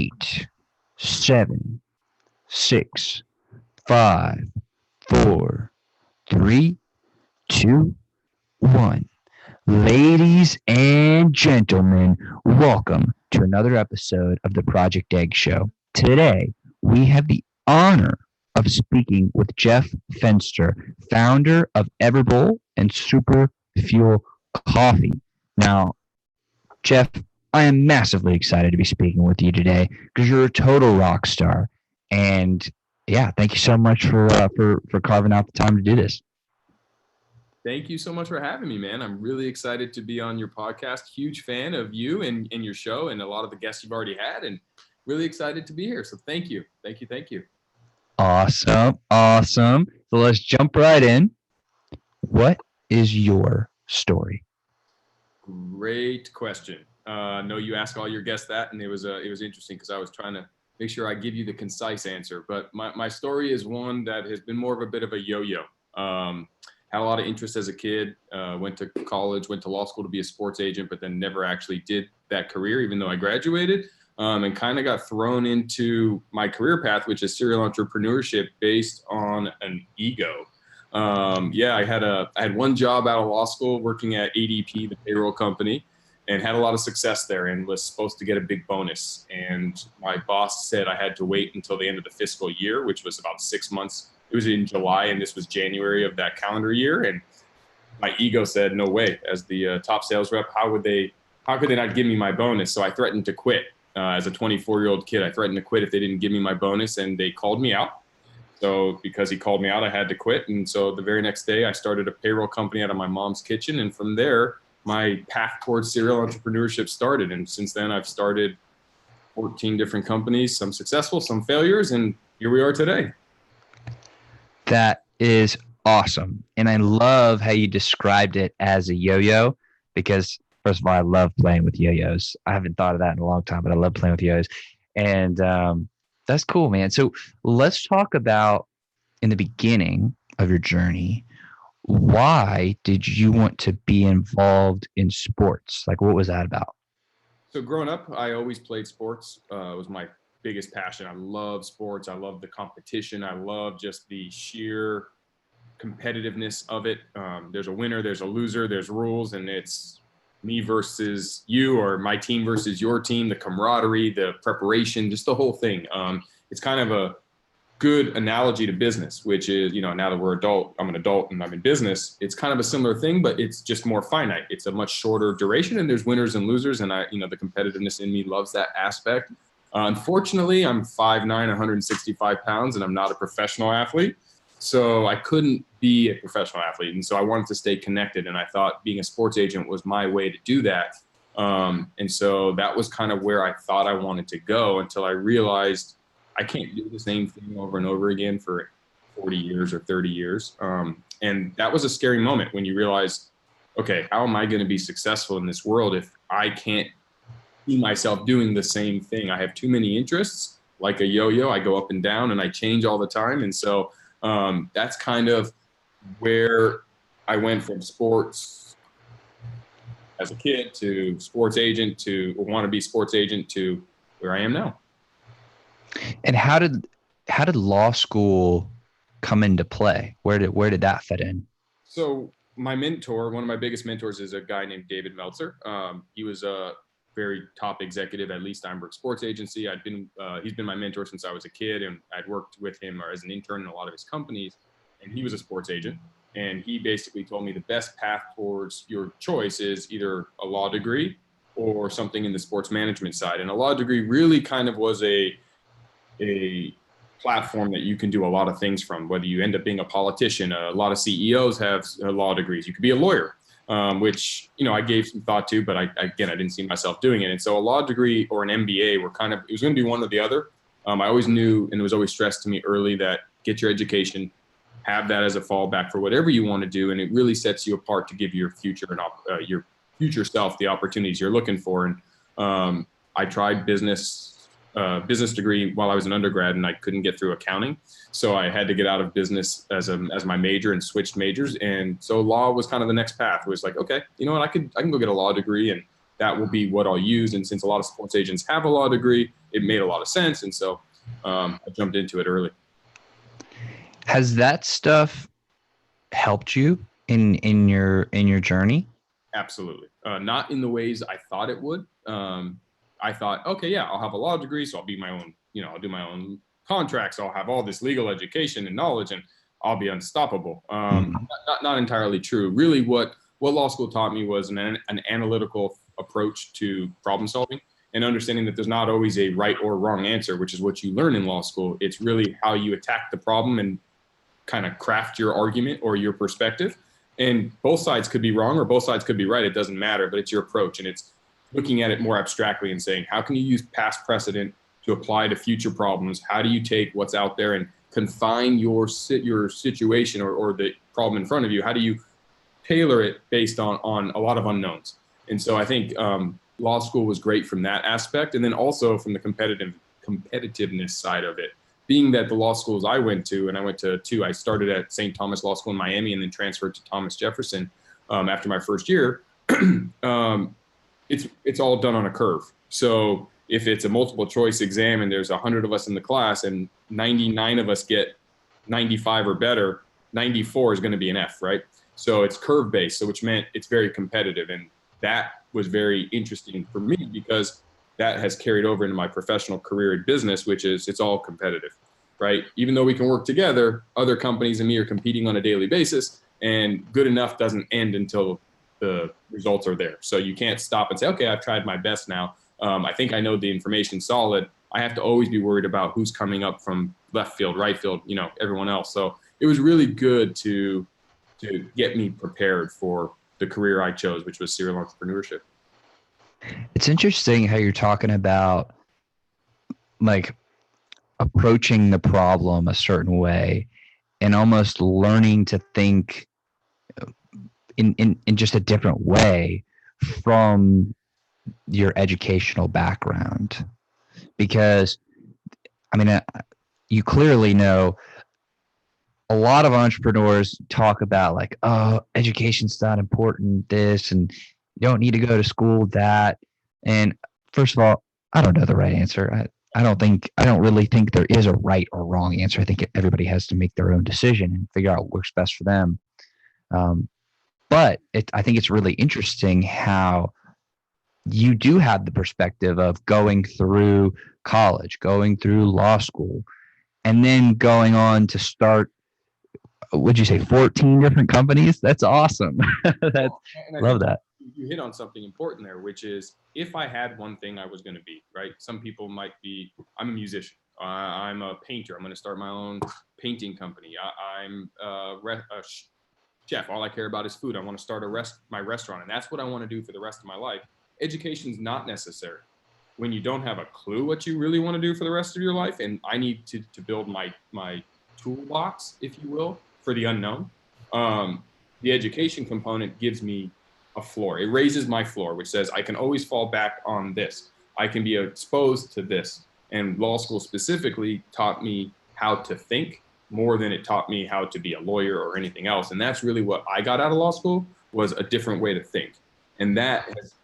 8, 7, 6, 5, 4, 3, 2, 1. Ladies and gentlemen, welcome to another episode of the Project Egg Show. Today, we have the honor of speaking with Jeff Fenster, founder of Everbowl and Super Fuel Coffee. Now, Jeff, I am massively excited to be speaking with you today because you're a total rock star. And yeah, thank you so much for carving out the time to do this. Thank you so much for having me, man. I'm really excited to be on your podcast. Huge fan of you and your show and a lot of the guests you've already had, and really excited to be here. So thank you. Awesome. So let's jump right in. What is your story? Great question. No, you ask all your guests that, and it was interesting because I was trying to make sure I give you the concise answer. But my story is one that has been more of a bit of a yo-yo. Had a lot of interest as a kid, went to college, went to law school to be a sports agent, but then never actually did that career, even though I graduated, and kind of got thrown into my career path, which is serial entrepreneurship based on an ego. I had one job out of law school working at ADP, the payroll company, and had a lot of success there and was supposed to get a big bonus. And my boss said I had to wait until the end of the fiscal year, which was about 6 months. It was in July and this was January of that calendar year. And my ego said, no way, as the top sales rep, how could they not give me my bonus? So I threatened to quit. As a 24-year-old kid, I threatened to quit if they didn't give me my bonus, and they called me out. So because he called me out, I had to quit. And so the very next day I started a payroll company out of my mom's kitchen. And from there, my path towards serial entrepreneurship started. And since then I've started 14 different companies, some successful, some failures. And here we are today. That is awesome. And I love how you described it as a yo-yo because, first of all, I love playing with yo-yos. I haven't thought of that in a long time, but I love playing with yo-yos. And that's cool, man. So let's talk about, in the beginning of your journey, why did you want to be involved in sports? Like, what was that about? So growing up, I always played sports. It was my biggest passion. I love sports. I love the competition. I love just the sheer competitiveness of it. There's a winner, there's a loser, there's rules, and it's me versus you or my team versus your team, the camaraderie, the preparation, just the whole thing. It's kind of a good analogy to business, which is, now that I'm an adult and I'm in business, it's kind of a similar thing, but it's just more finite. It's a much shorter duration and there's winners and losers. And the competitiveness in me loves that aspect. Unfortunately, I'm 5'9", 165 pounds, and I'm not a professional athlete. So I couldn't be a professional athlete. And so I wanted to stay connected. And I thought being a sports agent was my way to do that. And so that was kind of where I thought I wanted to go until I realized I can't do the same thing over and over again for 40 years or 30 years. And that was a scary moment when you realize, okay, how am I going to be successful in this world if I can't see myself doing the same thing? I have too many interests, like a yo-yo. I go up and down and I change all the time. And so that's kind of where I went from sports as a kid to sports agent to wannabe sports agent to where I am now. And how did law school come into play? Where did that fit in? So my mentor, one of my biggest mentors, is a guy named David Meltzer. He was a very top executive at Lee Steinberg Sports Agency. He's been my mentor since I was a kid, and I'd worked with him as an intern in a lot of his companies. And he was a sports agent, and he basically told me the best path towards your choice is either a law degree or something in the sports management side. And a law degree really kind of was a platform that you can do a lot of things from, whether you end up being a politician. A lot of CEOs have law degrees. You could be a lawyer, which, I gave some thought to, but I didn't see myself doing it. And so a law degree or an MBA it was going to be one or the other. I always knew, and it was always stressed to me early, that get your education, have that as a fallback for whatever you want to do. And it really sets you apart to give your future self the opportunities you're looking for. And I tried business degree while I was an undergrad, and I couldn't get through accounting. So I had to get out of business as my major and switched majors. And so law was kind of the next path. It was like, okay, you know what, I can go get a law degree, and that will be what I'll use. And since a lot of sports agents have a law degree, it made a lot of sense. And so I jumped into it early. Has that stuff helped you in your journey? Absolutely. Not in the ways I thought it would. I thought, okay, yeah, I'll have a law degree, so I'll be my own, I'll do my own contracts. I'll have all this legal education and knowledge, and I'll be unstoppable. Not entirely true. Really, what law school taught me was an analytical approach to problem solving, and understanding that there's not always a right or wrong answer, which is what you learn in law school. It's really how you attack the problem and kind of craft your argument or your perspective. And both sides could be wrong or both sides could be right. It doesn't matter, but it's your approach. And it's looking at it more abstractly and saying, how can you use past precedent to apply to future problems? How do you take what's out there and confine your situation or the problem in front of you? How do you tailor it based on a lot of unknowns? And so I think law school was great from that aspect. And then also from the competitiveness side of it. Being that the law schools I went to, and I went to two, I started at St. Thomas Law School in Miami and then transferred to Thomas Jefferson after my first year. It's all done on a curve. So if it's a multiple choice exam and there's 100 of us in the class and 99 of us get 95 or better, 94 is going to be an F, right? So it's curve based, so which meant it's very competitive. And that was very interesting for me because that has carried over into my professional career in business, which is it's all competitive, right? Even though we can work together, other companies and me are competing on a daily basis, and good enough doesn't end until the results are there. So you can't stop and say, okay, I've tried my best now. I think I know the information solid. I have to always be worried about who's coming up from left field, right field, everyone else. So it was really good to get me prepared for the career I chose, which was serial entrepreneurship. It's interesting how you're talking about like approaching the problem a certain way and almost learning to think in just a different way from your educational background. Because, I mean, you clearly know a lot of entrepreneurs talk about like, oh, education's not important, this, and you don't need to go to school, that. And first of all, I don't know the right answer. I don't really think there is a right or wrong answer. I think everybody has to make their own decision and figure out what works best for them. But I think it's really interesting how you do have the perspective of going through college, going through law school, and then going on to start, would you say 14 different companies? That's awesome. Love that. You hit on something important there, which is if I had one thing I was going to be, right? Some people might be, I'm a musician. I'm a painter. I'm going to start my own painting company. I'm a chef. All I care about is food. I want to start my restaurant. And that's what I want to do for the rest of my life. Education is not necessary when you don't have a clue what you really want to do for the rest of your life. And I need to build my toolbox, if you will, for the unknown. The education component gives me a floor. It raises my floor, which says I can always fall back on this. I can be exposed to this. And law school specifically taught me how to think more than it taught me how to be a lawyer or anything else. And that's really what I got out of law school, was a different way to think. And that has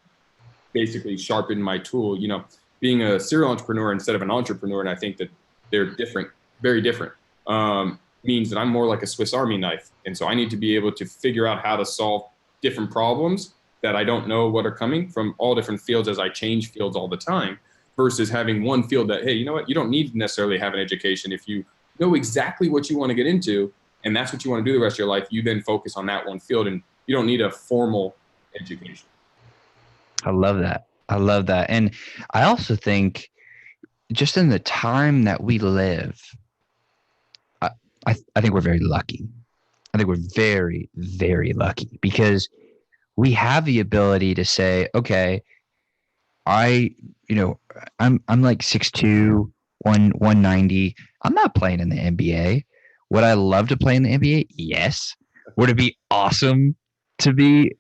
basically sharpened my tool. Being a serial entrepreneur instead of an entrepreneur, and I think that they're different, very different, means that I'm more like a Swiss Army knife. And so I need to be able to figure out how to solve different problems that I don't know what are coming from all different fields as I change fields all the time, versus having one field that, hey, you know what, you don't need to necessarily have an education. If you know exactly what you want to get into and that's what you want to do the rest of your life, you then focus on that one field and you don't need a formal education. I love that. And I also think just in the time that we live, I think we're very lucky. I think we're very, very lucky because we have the ability to say, okay, I'm like 6'2", 190. I'm not playing in the NBA. Would I love to play in the NBA? Yes. Would it be awesome to be,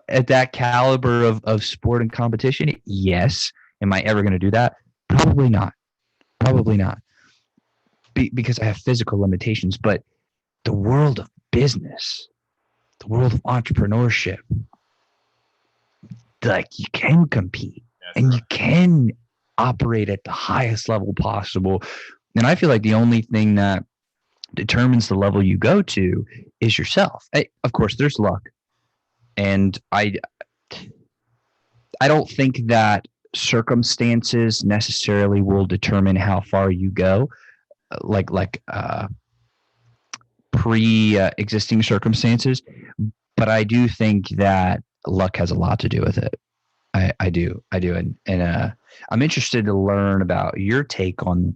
at that caliber of sport and competition? Yes. Am I ever going to do that? Probably not. Because I have physical limitations, but the world of business, the world of entrepreneurship, like you can compete and you can operate at the highest level possible. And I feel like the only thing that determines the level you go to is yourself. Of course, there's luck. And I don't think that circumstances necessarily will determine how far you go, like pre-existing circumstances. But I do think that luck has a lot to do with it. I do, and I'm interested to learn about your take on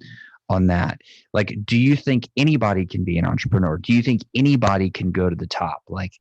that. Like, do you think anybody can be an entrepreneur? Do you think anybody can go to the top? Like,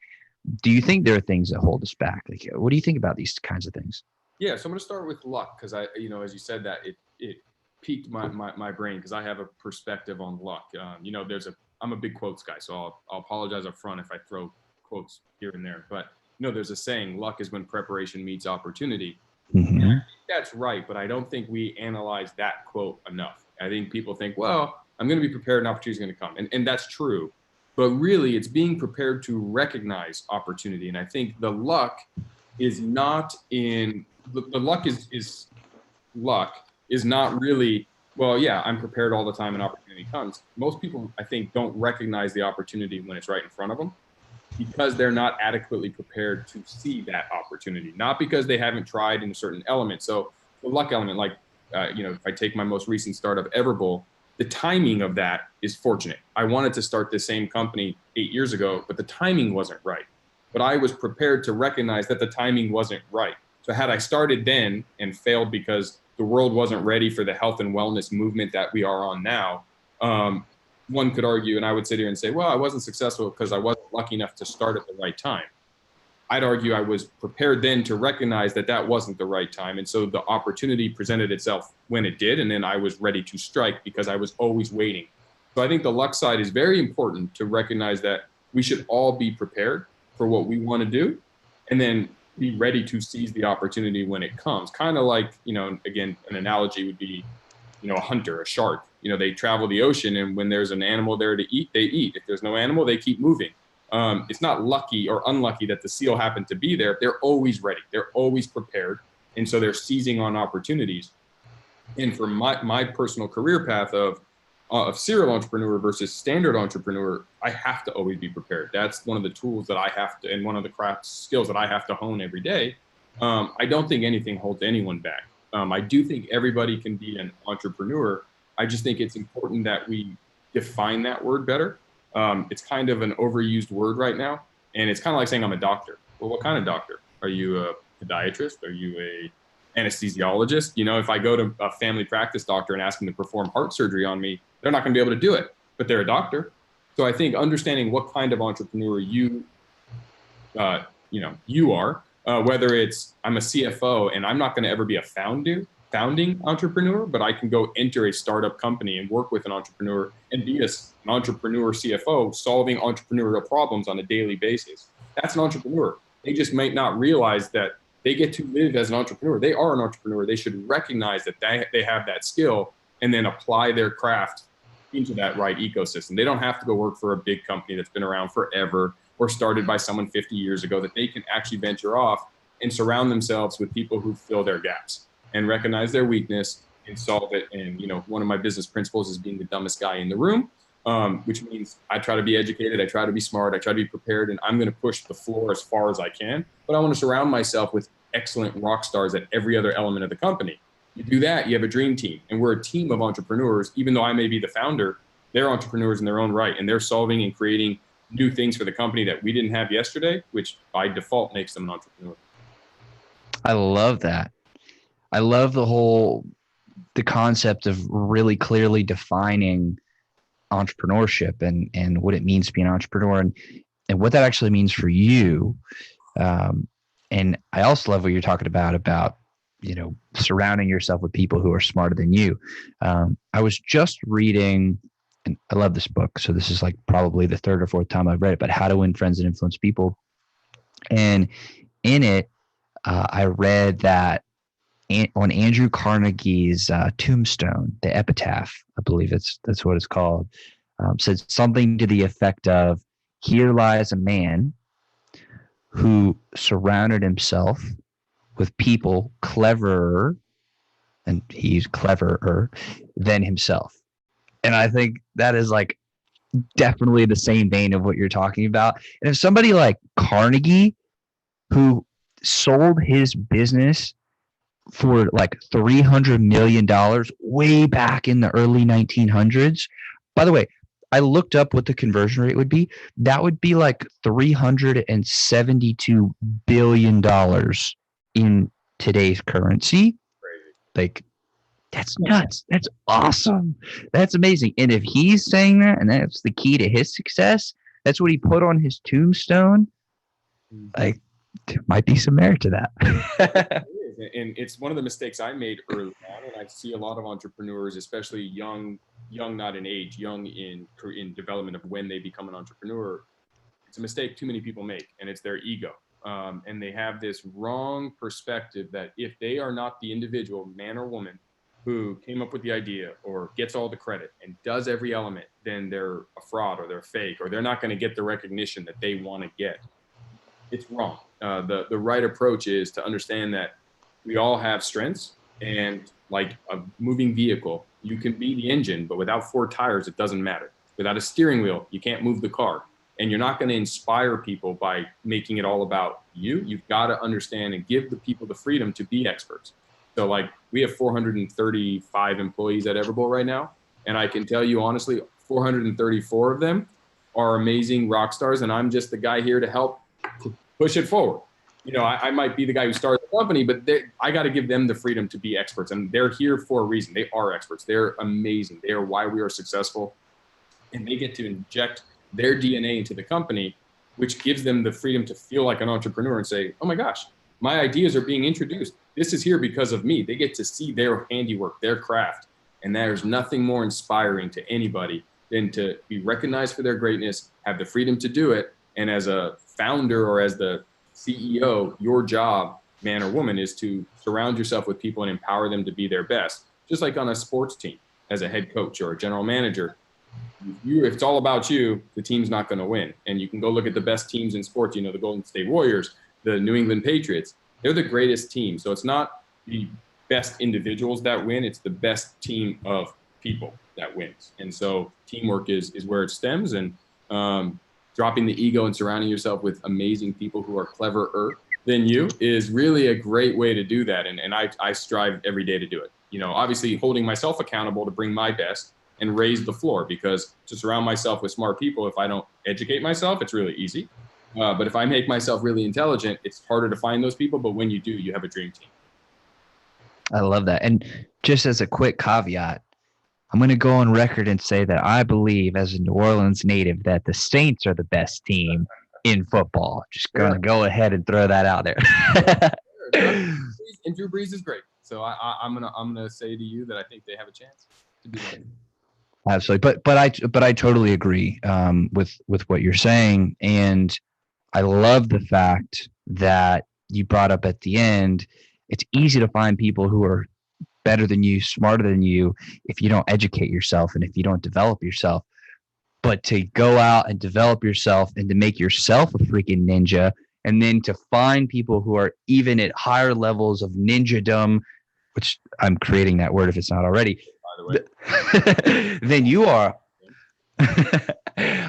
do you think there are things that hold us back? Like, what do you think about these kinds of things? Yeah, so I'm going to start with luck because as you said that, it piqued my brain because I have a perspective on luck. I'm a big quotes guy, so I'll apologize up front if I throw quotes here and there. But there's a saying, luck is when preparation meets opportunity. Mm-hmm. That's right, but I don't think we analyze that quote enough. I think people think, well, I'm going to be prepared and opportunity is going to come. And that's true. But really, it's being prepared to recognize opportunity. And I think the luck is not in the luck is luck is not really, well, yeah, I'm prepared all the time and opportunity comes. Most people, I think, don't recognize the opportunity when it's right in front of them because they're not adequately prepared to see that opportunity, not because they haven't tried in a certain element. So the luck element, like, if I take my most recent startup, Everbowl, the timing of that is fortunate. I wanted to start the same company 8 years ago, but the timing wasn't right. But I was prepared to recognize that the timing wasn't right. So had I started then and failed because the world wasn't ready for the health and wellness movement that we are on now, one could argue, and I would sit here and say, well, I wasn't successful because I wasn't lucky enough to start at the right time. I'd argue I was prepared then to recognize that that wasn't the right time. And so the opportunity presented itself when it did. And then I was ready to strike because I was always waiting. So I think the luck side is very important to recognize that we should all be prepared for what we want to do. And then be ready to seize the opportunity when it comes. Kind of like, again, an analogy would be, a hunter, a shark. They travel the ocean, and when there's an animal there to eat, they eat. If there's no animal, they keep moving. It's not lucky or unlucky that the seal happened to be there. They're always ready. They're always prepared. And so they're seizing on opportunities. And for my personal career path of serial entrepreneur versus standard entrepreneur, I have to always be prepared. That's one of the tools that I have to, and one of the craft skills that I have to hone every day. I don't think anything holds anyone back. I do think everybody can be an entrepreneur. I just think it's important that we define that word better. It's kind of an overused word right now. And it's kind of like saying I'm a doctor. Well, what kind of doctor? Are you a podiatrist? Are you a anesthesiologist? If I go to a family practice doctor and ask them to perform heart surgery on me, they're not going to be able to do it, but they're a doctor. So I think understanding what kind of entrepreneur you are, whether it's I'm a CFO and I'm not going to ever be a founding entrepreneur, but I can go enter a startup company and work with an entrepreneur and be an entrepreneur CFO solving entrepreneurial problems on a daily basis. That's an entrepreneur. They just might not realize that they get to live as an entrepreneur. They are an entrepreneur. They should recognize that they have that skill and then apply their craft into that right ecosystem. They don't have to go work for a big company that's been around forever or started by someone 50 years ago, that they can actually venture off and surround themselves with people who fill their gaps and recognize their weakness and solve it. And, one of my business principles is being the dumbest guy in the room, which means I try to be educated. I try to be smart. I try to be prepared, and I'm going to push the floor as far as I can. But I want to surround myself with excellent rock stars at every other element of the company. You do that, you have a dream team. And we're a team of entrepreneurs. Even though I may be the founder, they're entrepreneurs in their own right. And they're solving and creating new things for the company that we didn't have yesterday, which by default makes them an entrepreneur. I love that. I love the concept of really clearly defining entrepreneurship and what it means to be an entrepreneur and what that actually means for you. And I also love what you're talking about, surrounding yourself with people who are smarter than you. I was just reading, and I love this book. So this is like probably the third or fourth time I've read it, but How to Win Friends and Influence People. And in it, I read that on Andrew Carnegie's tombstone, the epitaph, I believe that's what it's called, said something to the effect of, "Here lies a man who surrounded himself with people cleverer and he's cleverer than himself. And I think that is like definitely the same vein of what you're talking about. And if somebody like Carnegie, who sold his business for like $300 million way back in the early 1900s. By the way, I looked up what the conversion rate would be. That would be like $372 billion in today's currency. Like, that's nuts. That's awesome. That's amazing. And if he's saying that and that's the key to his success, that's what he put on his tombstone, like, there might be some merit to that. And it's one of the mistakes I made early on, and I see a lot of entrepreneurs, especially young not in age, young in development of when they become an entrepreneur. It's a mistake too many people make, and it's their ego. And they have this wrong perspective that if they are not the individual, man or woman, who came up with the idea or gets all the credit and does every element, then they're a fraud or they're fake or they're not going to get the recognition that they want to get. It's wrong. The right approach is to understand that we all have strengths, and like a moving vehicle, you can be the engine, but without 4 tires, it doesn't matter. Without a steering wheel, you can't move the car. And you're not going to inspire people by making it all about you. You've got to understand and give the people the freedom to be experts. So like we have 435 employees at Everbowl right now. And I can tell you honestly, 434 of them are amazing rock stars. And I'm just the guy here to help push it forward. You know, I might be the guy who started the company, but I got to give them the freedom to be experts. And they're here for a reason. They are experts. They're amazing. They are why we are successful. And they get to inject their DNA into the company, which gives them the freedom to feel like an entrepreneur and say, oh my gosh, my ideas are being introduced. This is here because of me. They get to see their handiwork, their craft. And there's nothing more inspiring to anybody than to be recognized for their greatness, have the freedom to do it. And as a founder or as the CEO, your job, man or woman, is to surround yourself with people and empower them to be their best. Just like on a sports team, as a head coach or a general manager, if it's all about you, the team's not going to win. And you can go look at the best teams in sports, you know, the Golden State Warriors, the New England Patriots. They're the greatest team. So it's not the best individuals that win. It's the best team of people that wins. And so teamwork is where it stems. And dropping the ego and surrounding yourself with amazing people who are cleverer than you is really a great way to do that. And I strive every day to do it. You know, obviously holding myself accountable to bring my best and raise the floor, because to surround myself with smart people, if I don't educate myself, it's really easy. But if I make myself really intelligent, it's harder to find those people. But when you do, you have a dream team. I love that. And just as a quick caveat, I'm going to go on record and say that I believe, as a New Orleans native, that the Saints are the best team in football. Just going to go ahead and throw that out there. And Drew Brees is great. So I'm gonna say to you that I think they have a chance to be that. Absolutely, but I totally agree with what you're saying, and I love the fact that you brought up at the end. It's easy to find people who are better than you, smarter than you, if you don't educate yourself and if you don't develop yourself. But to go out and develop yourself and to make yourself a freaking ninja, and then to find people who are even at higher levels of ninjadom, which I'm creating that word if it's not already, by the way, then you are.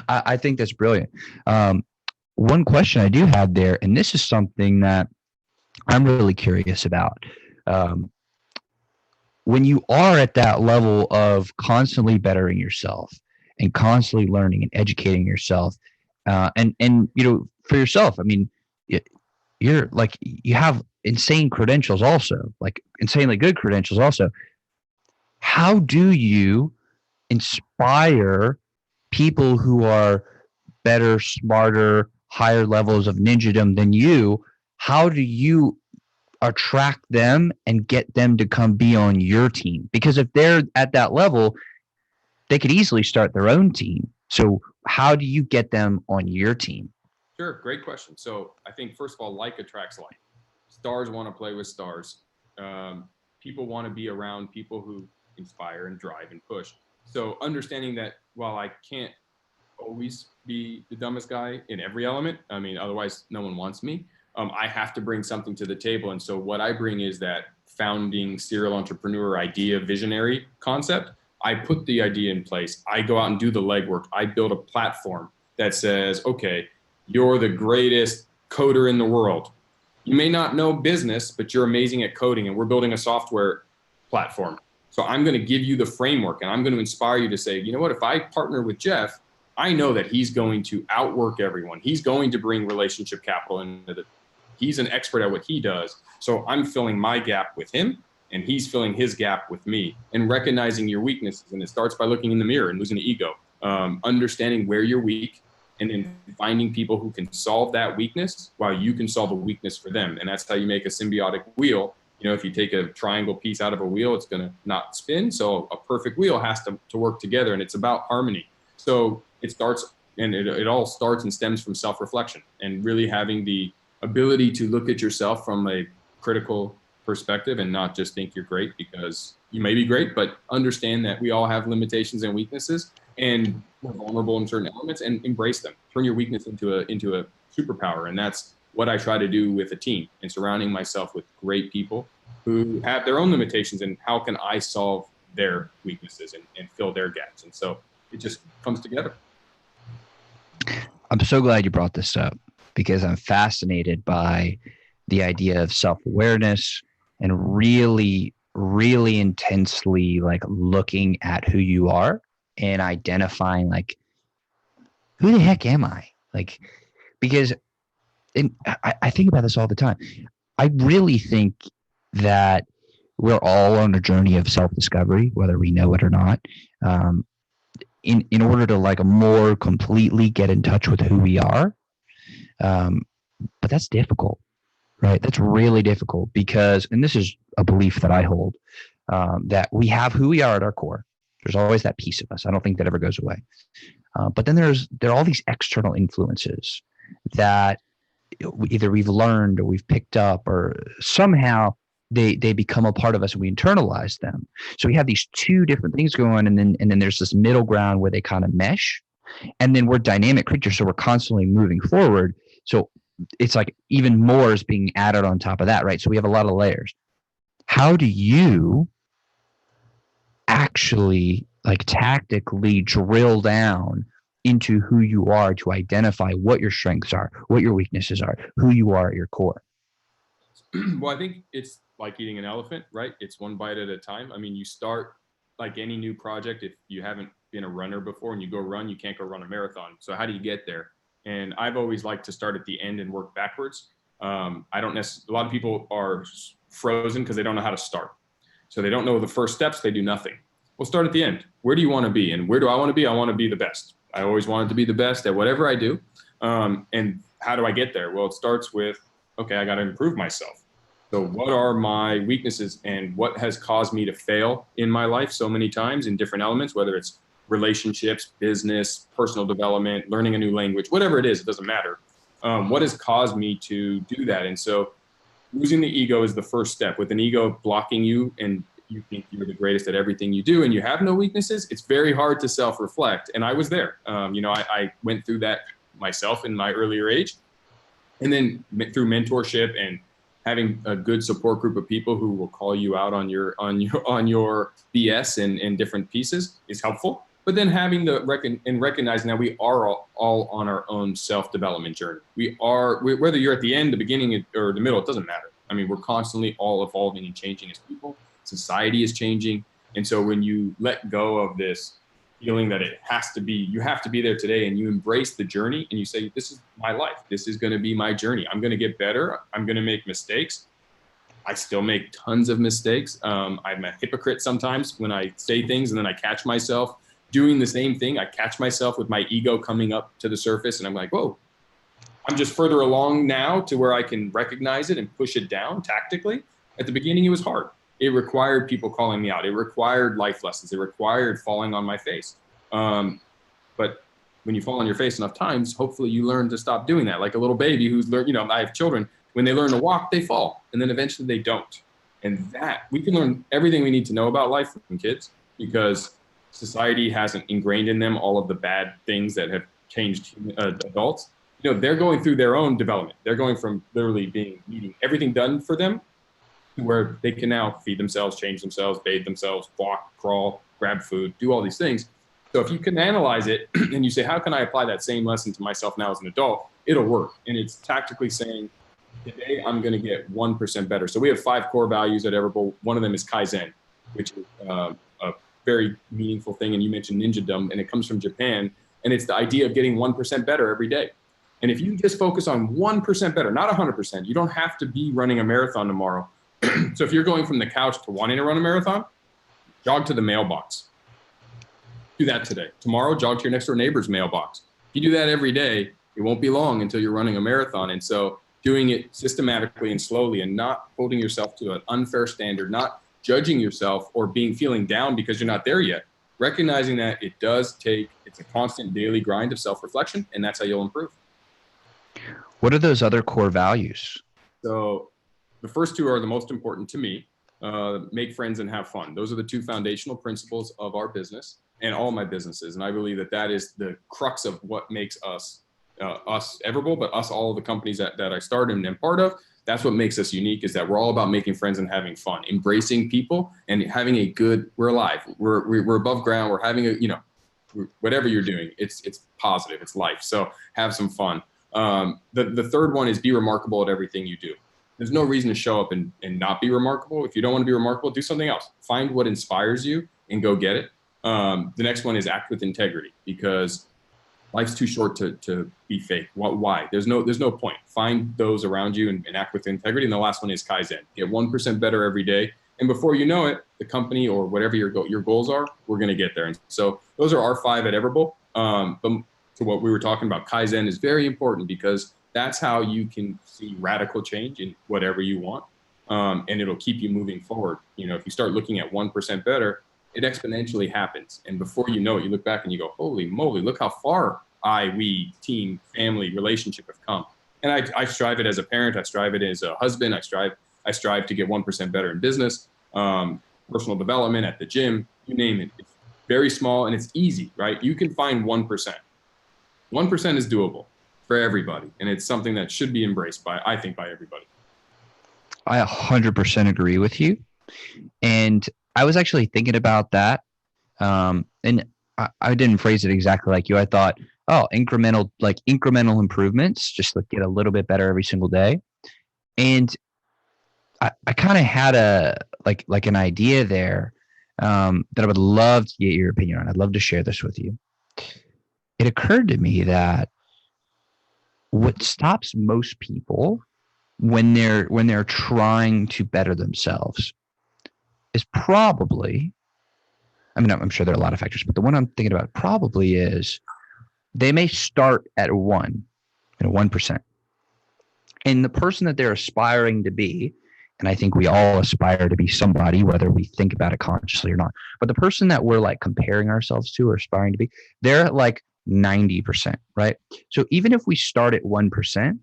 I think that's brilliant. One question I do have there, and this is something that I'm really curious about. When you are at that level of constantly bettering yourself and constantly learning and educating yourself, and you know, for yourself, I mean, you're like, you have insane credentials also, like insanely good credentials also. How do you inspire people who are better, smarter, higher levels of ninjadom than you? How do you attract them and get them to come be on your team? Because if they're at that level, they could easily start their own team. So how do you get them on your team? Sure, great question. So I think first of all, like attracts like. Stars want to play with stars. People want to be around people who inspire and drive and push. So understanding that while I can't always be the dumbest guy in every element, I mean, otherwise no one wants me. I have to bring something to the table. And so what I bring is that founding serial entrepreneur idea, visionary concept. I put the idea in place. I go out and do the legwork. I build a platform that says, okay, you're the greatest coder in the world. You may not know business, but you're amazing at coding, and we're building a software platform. So I'm going to give you the framework, and I'm going to inspire you to say, you know what, if I partner with Jeff, I know that he's going to outwork everyone. He's going to bring relationship capital into the, he's an expert at what he does. So I'm filling my gap with him, and he's filling his gap with me, and recognizing your weaknesses. And it starts by looking in the mirror and losing the ego, understanding where you're weak, and then finding people who can solve that weakness while you can solve a weakness for them. And that's how you make a symbiotic wheel. You know, if you take a triangle piece out of a wheel, it's going to not spin. So a perfect wheel has to work together, and it's about harmony. So it starts, and it all starts and stems from self-reflection, and really having the ability to look at yourself from a critical perspective and not just think you're great, because you may be great, but understand that we all have limitations and weaknesses, and we're vulnerable in certain elements, and embrace them. Turn your weakness into a superpower. And that's what I try to do with a team, and surrounding myself with great people who have their own limitations, and how can I solve their weaknesses and fill their gaps. And so it just comes together. I'm so glad you brought this up, because I'm fascinated by the idea of self-awareness and really, really intensely like looking at who you are and identifying like, who the heck am I? Like, because I think about this all the time. I really think that we're all on a journey of self-discovery, whether we know it or not, in order to like more completely get in touch with who we are. But that's difficult, right? That's really difficult, because, and this is a belief that I hold, that we have who we are at our core. There's always that piece of us. I don't think that ever goes away. But then there are all these external influences that either we've learned or we've picked up, or somehow they become a part of us and we internalize them. So we have these two different things going on, and then there's this middle ground where they kind of mesh, and then we're dynamic creatures, so we're constantly moving forward. So it's like even more is being added on top of that, right? So we have a lot of layers. How do you actually like tactically drill down into who you are to identify what your strengths are, what your weaknesses are, who you are at your core? Well, I think it's like eating an elephant, right? It's one bite at a time. I mean, you start like any new project. If you haven't been a runner before and you go run, you can't go run a marathon. So how do you get there? And I've always liked to start at the end and work backwards. I don't necessarily, a lot of people are frozen because they don't know how to start. So they don't know the first steps, they do nothing. We'll start at the end. Where do you want to be? And where do I want to be? I want to be the best. I always wanted to be the best at whatever I do. And how do I get there? Well, it starts with, okay, I got to improve myself. So what are my weaknesses, and what has caused me to fail in my life so many times in different elements, whether it's relationships, business, personal development, learning a new language, whatever it is, it doesn't matter. What has caused me to do that? And so losing the ego is the first step. With an ego blocking you and you think you're the greatest at everything you do and you have no weaknesses, it's very hard to self-reflect. And I was there. I went through that myself in my earlier age. And then through mentorship and having a good support group of people who will call you out on your BS and different pieces is helpful. But then having recognizing that we are all on our own self-development journey. Whether you're at the end, the beginning, or the middle, it doesn't matter. I mean, we're constantly all evolving and changing as people. Society is changing. And so when you let go of this feeling that you have to be there today, and you embrace the journey and you say, this is my life. This is going to be my journey. I'm going to get better. I'm going to make mistakes. I still make tons of mistakes. I'm a hypocrite sometimes when I say things and then I catch myself doing the same thing. I catch myself with my ego coming up to the surface, and I'm like, whoa, I'm just further along now to where I can recognize it and push it down tactically. At the beginning, it was hard. It required people calling me out. It required life lessons. It required falling on my face. But when you fall on your face enough times, hopefully you learn to stop doing that. Like a little baby who's learned, I have children, when they learn to walk, they fall. And then eventually they don't. And that we can learn everything we need to know about life from kids, because society hasn't ingrained in them all of the bad things that have changed adults. they're going through their own development. They're going from literally needing everything done for them to where they can now feed themselves, change themselves, bathe themselves, walk, crawl, grab food, do all these things. So if you can analyze it and you say, how can I apply that same lesson to myself now as an adult? It'll work. And it's tactically saying, today I'm going to get 1% better. So we have 5 core values at Everbowl. One of them is Kaizen, which is a very meaningful thing. And you mentioned ninja-dom, and it comes from Japan. And it's the idea of getting 1% better every day. And if you just focus on 1% better, not 100%, you don't have to be running a marathon tomorrow. So if you're going from the couch to wanting to run a marathon, jog to the mailbox. Do that today. Tomorrow, jog to your next door neighbor's mailbox. If you do that every day, it won't be long until you're running a marathon. And so doing it systematically and slowly and not holding yourself to an unfair standard, not judging yourself or feeling down because you're not there yet, recognizing that it's a constant daily grind of self-reflection, and that's how you'll improve. What are those other core values? So the first 2 are the most important to me. Make friends and have fun. Those are the 2 foundational principles of our business and all my businesses. And I believe that is the crux of what makes us Everbowl, but us, all of the companies that I started and am part of. That's what makes us unique, is that we're all about making friends and having fun, embracing people and having we're alive. We're above ground. We're having whatever you're doing, it's positive, it's life. So have some fun. The third one is be remarkable at everything you do. There's no reason to show up and not be remarkable. If you don't want to be remarkable, do something else. Find what inspires you and go get it. The next one is act with integrity, because life's too short to be fake. Why? There's no point. Find those around you and act with integrity. And the last one is Kaizen. Get 1% better every day. And before you know it, the company or whatever your goals are, we're going to get there. And so those are our 5 at Everbowl. But to what we were talking about, Kaizen is very important, because that's how you can see radical change in whatever you want. And it'll keep you moving forward. If you start looking at 1% better, it exponentially happens. And before you know it, you look back and you go, holy moly, look how far we, team, family, relationship have come. And I strive it as a parent. I strive it as a husband. I strive to get 1% better in business, personal development, at the gym, you name it. It's very small and it's easy, right? You can find 1%. 1% is doable for everybody. And it's something that should be embraced by everybody. I 100% agree with you. And I was actually thinking about that. And I didn't phrase it exactly like you. I thought, incremental improvements, just like get a little bit better every single day. And I kind of had an idea there that I would love to get your opinion on. I'd love to share this with you. It occurred to me that what stops most people when they're trying to better themselves is probably, I'm sure there are a lot of factors, but the one I'm thinking about probably is they may start at 1%. And the person that they're aspiring to be, and I think we all aspire to be somebody, whether we think about it consciously or not, but the person that we're like comparing ourselves to or aspiring to be, they're at like 90%, right? So even if we start at 1%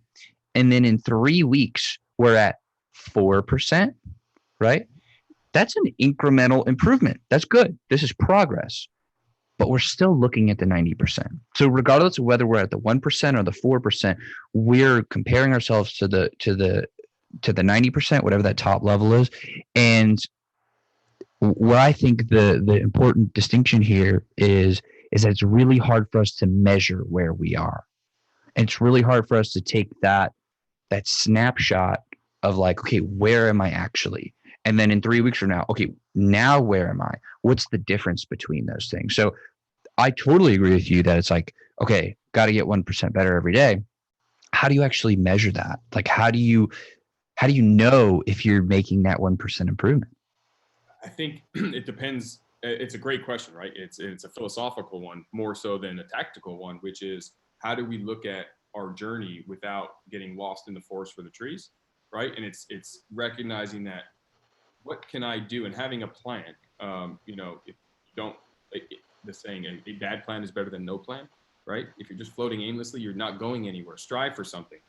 and then in 3 weeks we're at 4%, right? That's an incremental improvement. That's good. This is progress. But we're still looking at the 90%. So regardless of whether we're at the 1% or the 4%, we're comparing ourselves to the 90%, whatever that top level is. And what I think the important distinction here is that it's really hard for us to measure where we are. And it's really hard for us to take that snapshot of like, okay, where am I actually? And then in 3 weeks from now, okay, now where am I? What's the difference between those things? So I totally agree with you that it's like, okay, got to get 1% better every day. How do you actually measure that? Like, how do you know if you're making that 1% improvement? I think it depends. It's a great question, right? It's a philosophical one more so than a tactical one, which is how do we look at our journey without getting lost in the forest for the trees, right? And it's recognizing that what can I do and having a plan. If you don't, the saying, a bad plan is better than no plan, right? If you're just floating aimlessly, you're not going anywhere. Strive for something.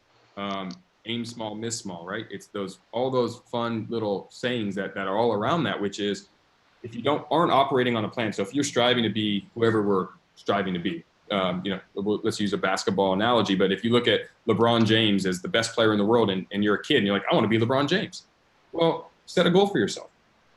Aim small, miss small, right? It's all those fun little sayings that are all around that, which is if you aren't operating on a plan. So if you're striving to be whoever we're striving to be, let's use a basketball analogy, but if you look at LeBron James as the best player in the world and you're a kid and you're like, I want to be LeBron James. Well, set a goal for yourself,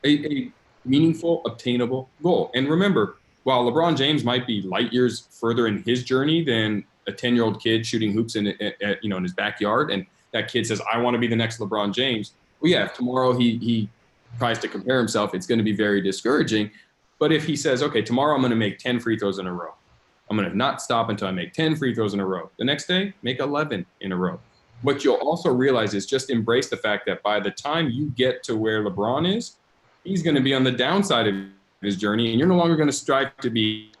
a meaningful, obtainable goal. And remember, while LeBron James might be light years further in his journey than a 10-year-old kid shooting hoops in his backyard, and that kid says, I want to be the next LeBron James. Well, yeah, if tomorrow he tries to compare himself, it's going to be very discouraging. But if he says, okay, tomorrow I'm going to make 10 free throws in a row. I'm going to not stop until I make 10 free throws in a row. The next day, make 11 in a row. What you'll also realize is just embrace the fact that by the time you get to where LeBron is, he's going to be on the downside of his journey, and you're no longer going to strive to be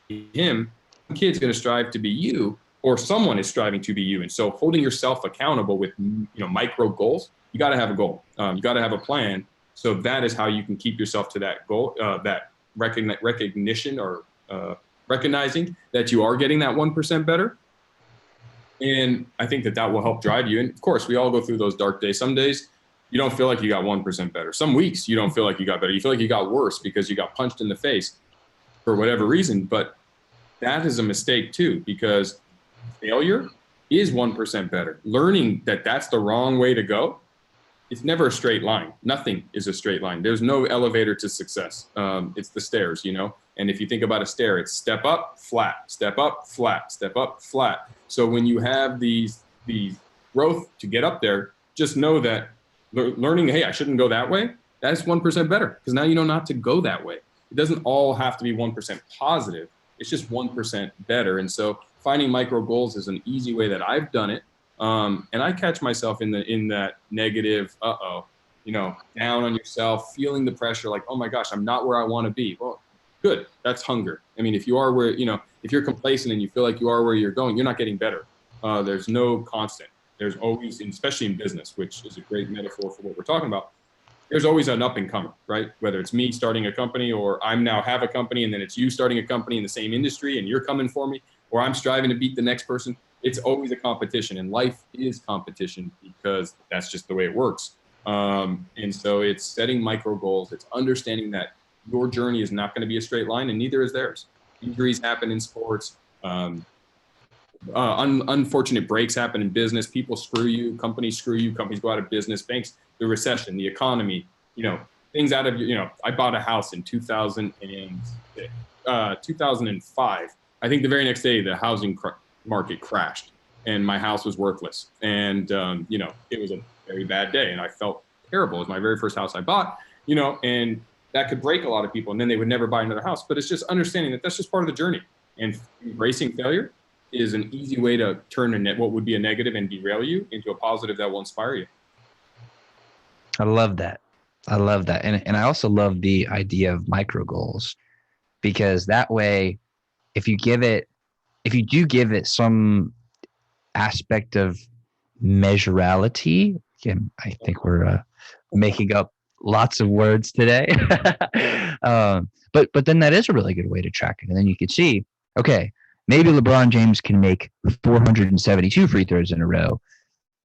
him. The kid's going to strive to be you, or someone is striving to be you. And so holding yourself accountable with micro goals, you got to have a goal. You got to have a plan. So that is how you can keep yourself to that goal, that recognition or recognizing that you are getting that 1% better. And I think that will help drive you. And of course, we all go through those dark days. Some days you don't feel like you got 1% better. Some weeks you don't feel like you got better. You feel like you got worse because you got punched in the face for whatever reason. But that is a mistake too, because failure is 1% better. Learning that that's the wrong way to go. It's never a straight line. Nothing is a straight line. There's no elevator to success. It's the stairs, And if you think about a stair, it's step up, flat, step up, flat, step up, flat. So when you have these growth to get up there, just know that learning, hey, I shouldn't go that way. That's 1% better because now you know not to go that way. It doesn't all have to be 1% positive. It's just 1% better. And so finding micro goals is an easy way that I've done it. And I catch myself in that negative, down on yourself, feeling the pressure, like, oh my gosh, I'm not where I want to be. Well, good. That's hunger. I mean, if you are where, if you're complacent and you feel like you are where you're going, you're not getting better. There's no constant. There's always, especially in business, which is a great metaphor for what we're talking about. There's always an up and comer, right? Whether it's me starting a company or I'm now have a company and then it's you starting a company in the same industry and you're coming for me, or I'm striving to beat the next person. It's always a competition, and life is competition because that's just the way it works. And so it's setting micro goals. It's understanding that your journey is not going to be a straight line, and neither is theirs. Injuries happen in sports. Unfortunate breaks happen in business. People screw you. Companies screw you. Companies go out of business. Banks, the recession, the economy, things out of, I bought a house in 2005. I think the very next day, the housing market crashed and my house was worthless. And, it was a very bad day and I felt terrible. It was my very first house I bought, and that could break a lot of people and then they would never buy another house. But it's just understanding that that's just part of the journey, and embracing failure is an easy way to turn what would be a negative and derail you into a positive that will inspire you. I love that. And I also love the idea of micro goals, because that way, if you do give it some aspect of measurality, again, I think we're making up lots of words today. But then that is a really good way to track it. And then you can see, okay, maybe LeBron James can make 472 free throws in a row,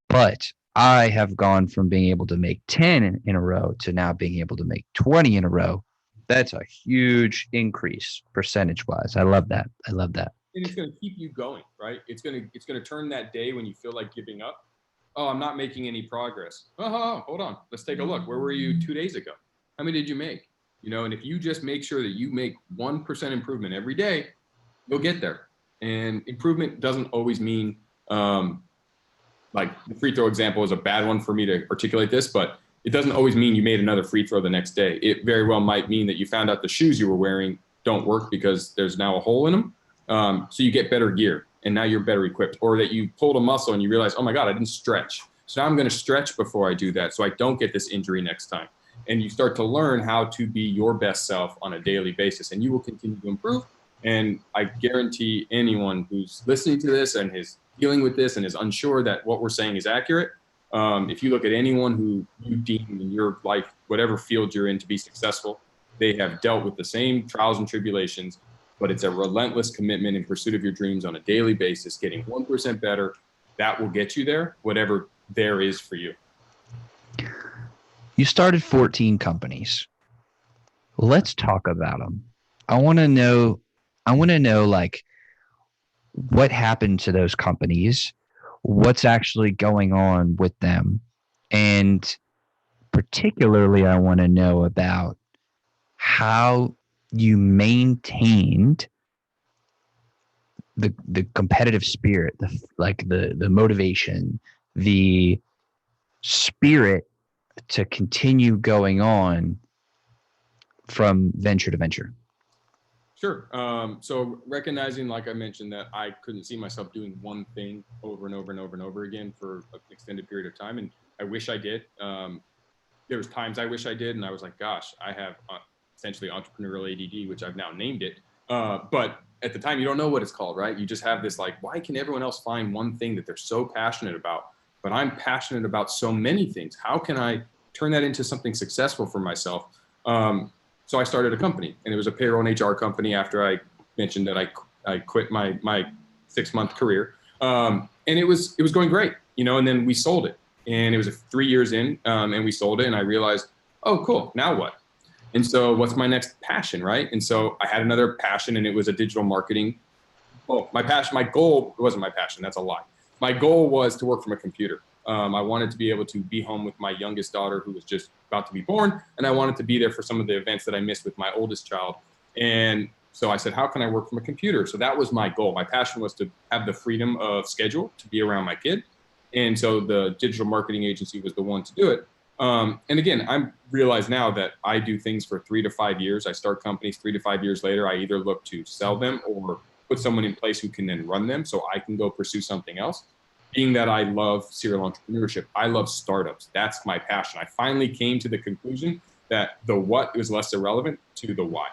but I have gone from being able to make 10 in a row to now being able to make 20 in a row. That's a huge increase percentage-wise. I love that. And it's going to keep you going, right? It's going to turn that day when you feel like giving up. Oh, I'm not making any progress. Oh, hold on. Let's take a look. Where were you 2 days ago? How many did you make? And if you just make sure that you make 1% improvement every day, you'll get there. And improvement doesn't always mean, like the free throw example is a bad one for me to articulate this, but it doesn't always mean you made another free throw the next day. It very well might mean that you found out the shoes you were wearing don't work because there's now a hole in them. So you get better gear and now you're better equipped, or that you pulled a muscle and you realize, oh my God, I didn't stretch. So now I'm going to stretch before I do that so I don't get this injury next time. And you start to learn how to be your best self on a daily basis, and you will continue to improve. And I guarantee anyone who's listening to this and is dealing with this and is unsure that what we're saying is accurate, if you look at anyone who you deem in your life, whatever field you're in, to be successful, they have dealt with the same trials and tribulations, but it's a relentless commitment in pursuit of your dreams on a daily basis, getting 1% better. That will get you there, whatever there is for you. You started 14 companies. Let's talk about them. I want to know, like, what happened to those companies, what's actually going on with them, and particularly I want to know about how you maintained the competitive spirit, the motivation, the spirit to continue going on from venture to venture. Sure. So recognizing, like I mentioned, that I couldn't see myself doing one thing over and over and over and over again for an extended period of time, and I wish I did. There was times I wish I did, and I was like, gosh, I have essentially entrepreneurial ADD, which I've now named it. But at the time, you don't know what it's called, right? You just have this like, why can everyone else find one thing that they're so passionate about, but I'm passionate about so many things? How can I turn that into something successful for myself? So I started a company, and it was a payroll and HR company after I mentioned that I quit my 6-month career. And it was going great, and then we sold it. And it was 3 years in, and we sold it, and I realized, oh, cool, now what? And so what's my next passion, right? And so I had another passion, and it was a digital marketing. Well, my goal, it wasn't my passion, that's a lie. My goal was to work from a computer. I wanted to be able to be home with my youngest daughter, who was just about to be born, and I wanted to be there for some of the events that I missed with my oldest child. And so I said, how can I work from a computer? So that was my goal. My passion was to have the freedom of schedule to be around my kid. And so the digital marketing agency was the one to do it. And again, I realize now that I do things for 3 to 5 years. I start companies 3 to 5 years later. I either look to sell them or put someone in place who can then run them so I can go pursue something else. Being that I love serial entrepreneurship, I love startups. That's my passion. I finally came to the conclusion that the what was less irrelevant to the why.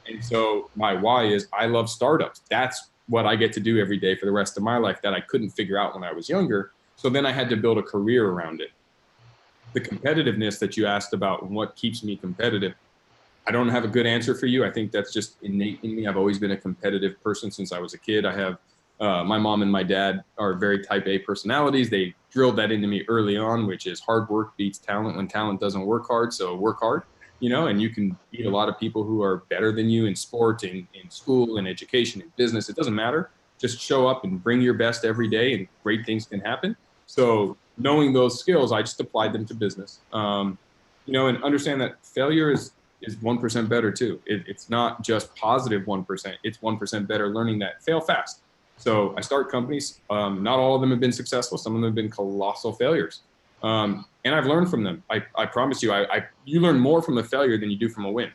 And so my why is I love startups. That's what I get to do every day for the rest of my life that I couldn't figure out when I was younger. So then I had to build a career around it. The competitiveness that you asked about and what keeps me competitive, I don't have a good answer for you. I think that's just innate in me. I've always been a competitive person since I was a kid. I have my mom and my dad are very type A personalities. They drilled that into me early on, which is hard work beats talent when talent doesn't work hard. So work hard, and you can beat a lot of people who are better than you in sport, in school, in education, in business. It doesn't matter. Just show up and bring your best every day and great things can happen. So knowing those skills, I just applied them to business, and understand that failure is 1% better too. It's not just positive 1%. It's 1% better learning that fail fast. So I start companies. Not all of them have been successful. Some of them have been colossal failures. And I've learned from them. I promise you, you learn more from a failure than you do from a win,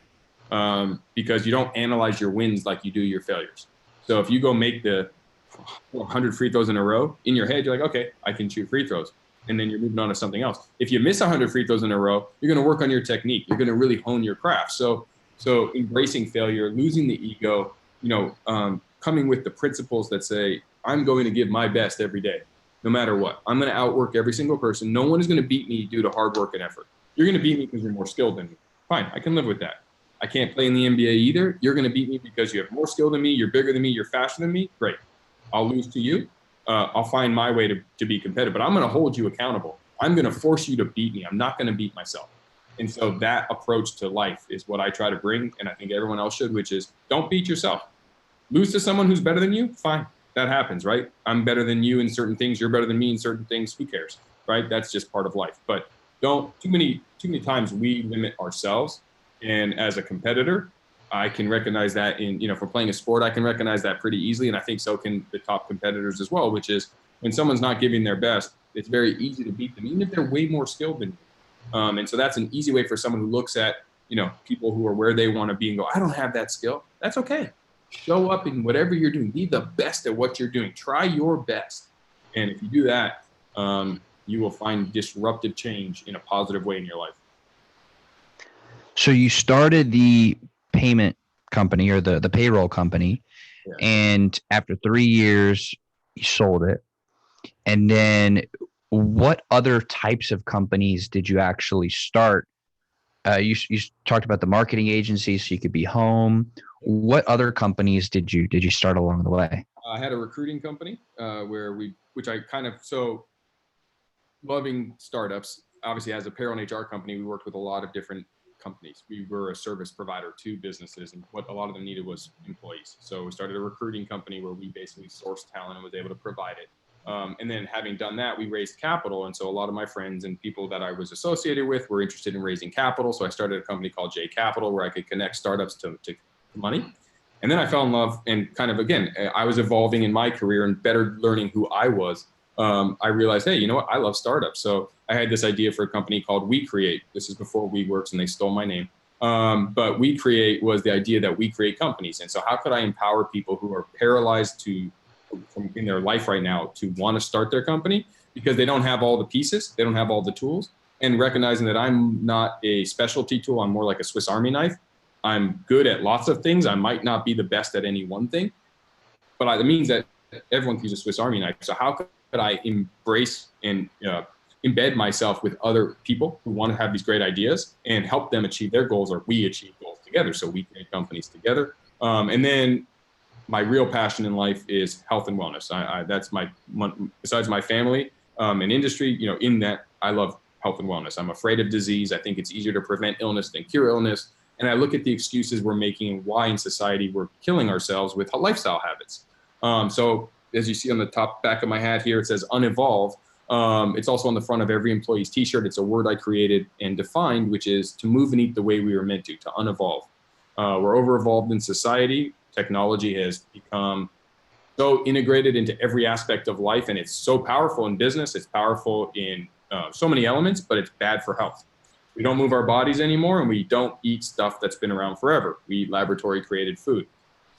because you don't analyze your wins like you do your failures. So if you go make the 100 free throws in a row, in your head, you're like, okay, I can shoot free throws. And then you're moving on to something else. If you miss 100 free throws in a row, you're going to work on your technique. You're going to really hone your craft. So embracing failure, losing the ego, coming with the principles that say, I'm going to give my best every day, no matter what. I'm going to outwork every single person. No one is going to beat me due to hard work and effort. You're going to beat me because you're more skilled than me. Fine, I can live with that. I can't play in the NBA either. You're going to beat me because you have more skill than me. You're bigger than me. You're faster than me. Great. I'll lose to you. I'll find my way to be competitive, but I'm going to hold you accountable. I'm going to force you to beat me. I'm not going to beat myself. And so that approach to life is what I try to bring. And I think everyone else should, which is don't beat yourself. Lose to someone who's better than you. Fine. That happens, right? I'm better than you in certain things. You're better than me in certain things. Who cares? Right? That's just part of life. But too many times we limit ourselves. And as a competitor, I can recognize that if we're playing a sport, I can recognize that pretty easily. And I think so can the top competitors as well, which is when someone's not giving their best, it's very easy to beat them, even if they're way more skilled than you. And so that's an easy way for someone who looks at, people who are where they want to be and go, I don't have that skill. That's okay. Show up in whatever you're doing. Be the best at what you're doing. Try your best. And if you do that, you will find disruptive change in a positive way in your life. So you started the payment company or the payroll company, yeah. And after 3 years, you sold it. And then what other types of companies did you actually start? You talked about the marketing agency, so you could be home. What other companies did you start along the way? I had a recruiting company loving startups. Obviously, as a payroll and HR company, we worked with a lot of different companies. We were a service provider to businesses, and what a lot of them needed was employees. So we started a recruiting company where we basically sourced talent and was able to provide it. And then having done that, we raised capital. And so a lot of my friends and people that I was associated with were interested in raising capital. So I started a company called J Capital where I could connect startups to money. And then I fell in love and kind of, again, I was evolving in my career and better learning who I was. I realized, hey, you know what? I love startups. So I had this idea for a company called We Create. This is before WeWorks and they stole my name. But We Create was the idea that we create companies. And so how could I empower people who are paralyzed in their life right now to want to start their company because they don't have all the pieces, they don't have all the tools, and recognizing that I'm not a specialty tool, I'm more like a Swiss Army knife. I'm good at lots of things. I might not be the best at any one thing, but it means that everyone can use a Swiss Army knife. So how could I embrace and embed myself with other people who want to have these great ideas and help them achieve their goals, or we achieve goals together? So we create companies together. And then my real passion in life is health and wellness. That's besides my family and industry, in that I love health and wellness. I'm afraid of disease. I think it's easier to prevent illness than cure illness. And I look at the excuses we're making and why in society we're killing ourselves with lifestyle habits. So as you see on the back of my hat here, it says unevolve. It's also on the front of every employee's t-shirt. It's a word I created and defined, which is to move and eat the way we were meant to unevolve. We're over-evolved in society. Technology has become so integrated into every aspect of life, and it's so powerful in business. It's powerful in so many elements, but it's bad for health. We don't move our bodies anymore, and we don't eat stuff that's been around forever. We eat laboratory-created food.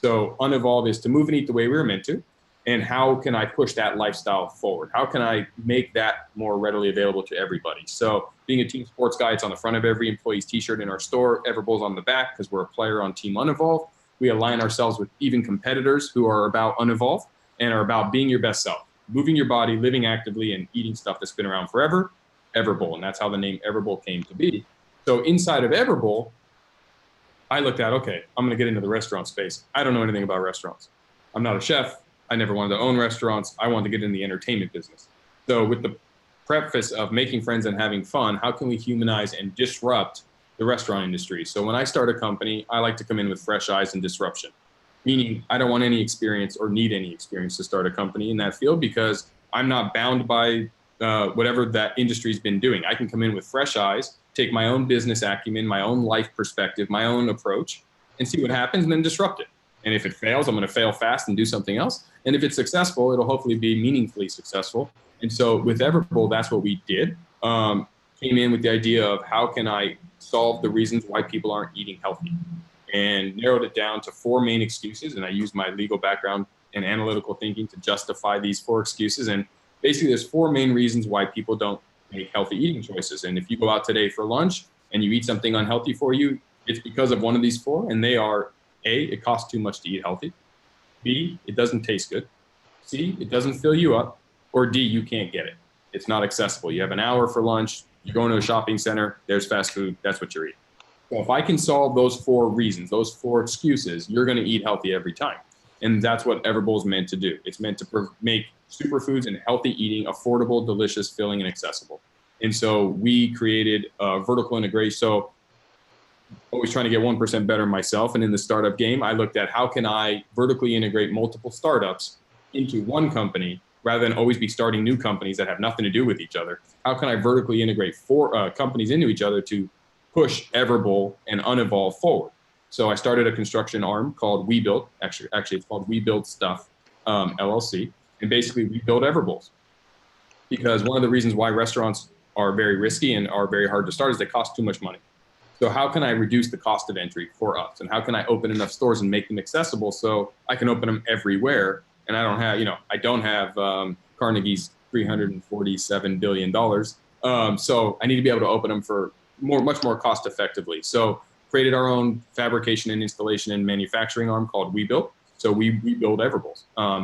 So unevolve is to move and eat the way we were meant to. And how can I push that lifestyle forward? How can I make that more readily available to everybody? So being a team sports guy, it's on the front of every employee's t-shirt in our store. Everbowl's on the back because we're a player on Team Unevolve. We align ourselves with even competitors who are about unevolve and are about being your best self, moving your body, living actively, and eating stuff that's been around forever. Everbowl, and that's how the name Everbowl came to be. So inside of Everbowl, I looked at, okay, I'm going to get into the restaurant space. I don't know anything about restaurants. I'm not a chef. I never wanted to own restaurants. I wanted to get in the entertainment business. So with the preface of making friends and having fun, how can we humanize and disrupt the restaurant industry? So when I start a company, I like to come in with fresh eyes and disruption, meaning I don't want any experience or need any experience to start a company in that field because I'm not bound by whatever that industry's been doing. I can come in with fresh eyes, take my own business acumen, my own life perspective, my own approach, and see what happens and then disrupt it. And if it fails, I'm going to fail fast and do something else. And if it's successful, it'll hopefully be meaningfully successful. And so with Everbowl, that's what we did. Came in with the idea of how can I solve the reasons why people aren't eating healthy, and narrowed it down to 4 main excuses. And I used my legal background and analytical thinking to justify these 4 excuses. And basically there's 4 main reasons why people don't make healthy eating choices. And if you go out today for lunch and you eat something unhealthy for you, it's because of one of these 4. And they are: A, it costs too much to eat healthy; B, it doesn't taste good; C, it doesn't fill you up; or D, you can't get it. It's not accessible. You have an hour for lunch, you're going to a shopping center, there's fast food, that's what you're eating. So if I can solve those 4 reasons, those 4 excuses, you're going to eat healthy every time. And that's what Everbowl is meant to do. It's meant to make superfoods and healthy eating affordable, delicious, filling, and accessible. And so we created vertical integration. So always trying to get 1% better myself. And in the startup game, I looked at how can I vertically integrate multiple startups into one company rather than always be starting new companies that have nothing to do with each other. How can I vertically integrate 4 companies into each other to push Everbowl and Unevolve forward? So I started a construction arm called We Build. Actually, it's called We Build Stuff, LLC. And basically, we build Everbowls. Because one of the reasons why restaurants are very risky and are very hard to start is they cost too much money. So how can I reduce the cost of entry for us? And how can I open enough stores and make them accessible so I can open them everywhere? And I don't have Carnegie's $347 billion. So I need to be able to open them for much more cost effectively. So created our own fabrication and installation and manufacturing arm called We Build. So we build Everbowls,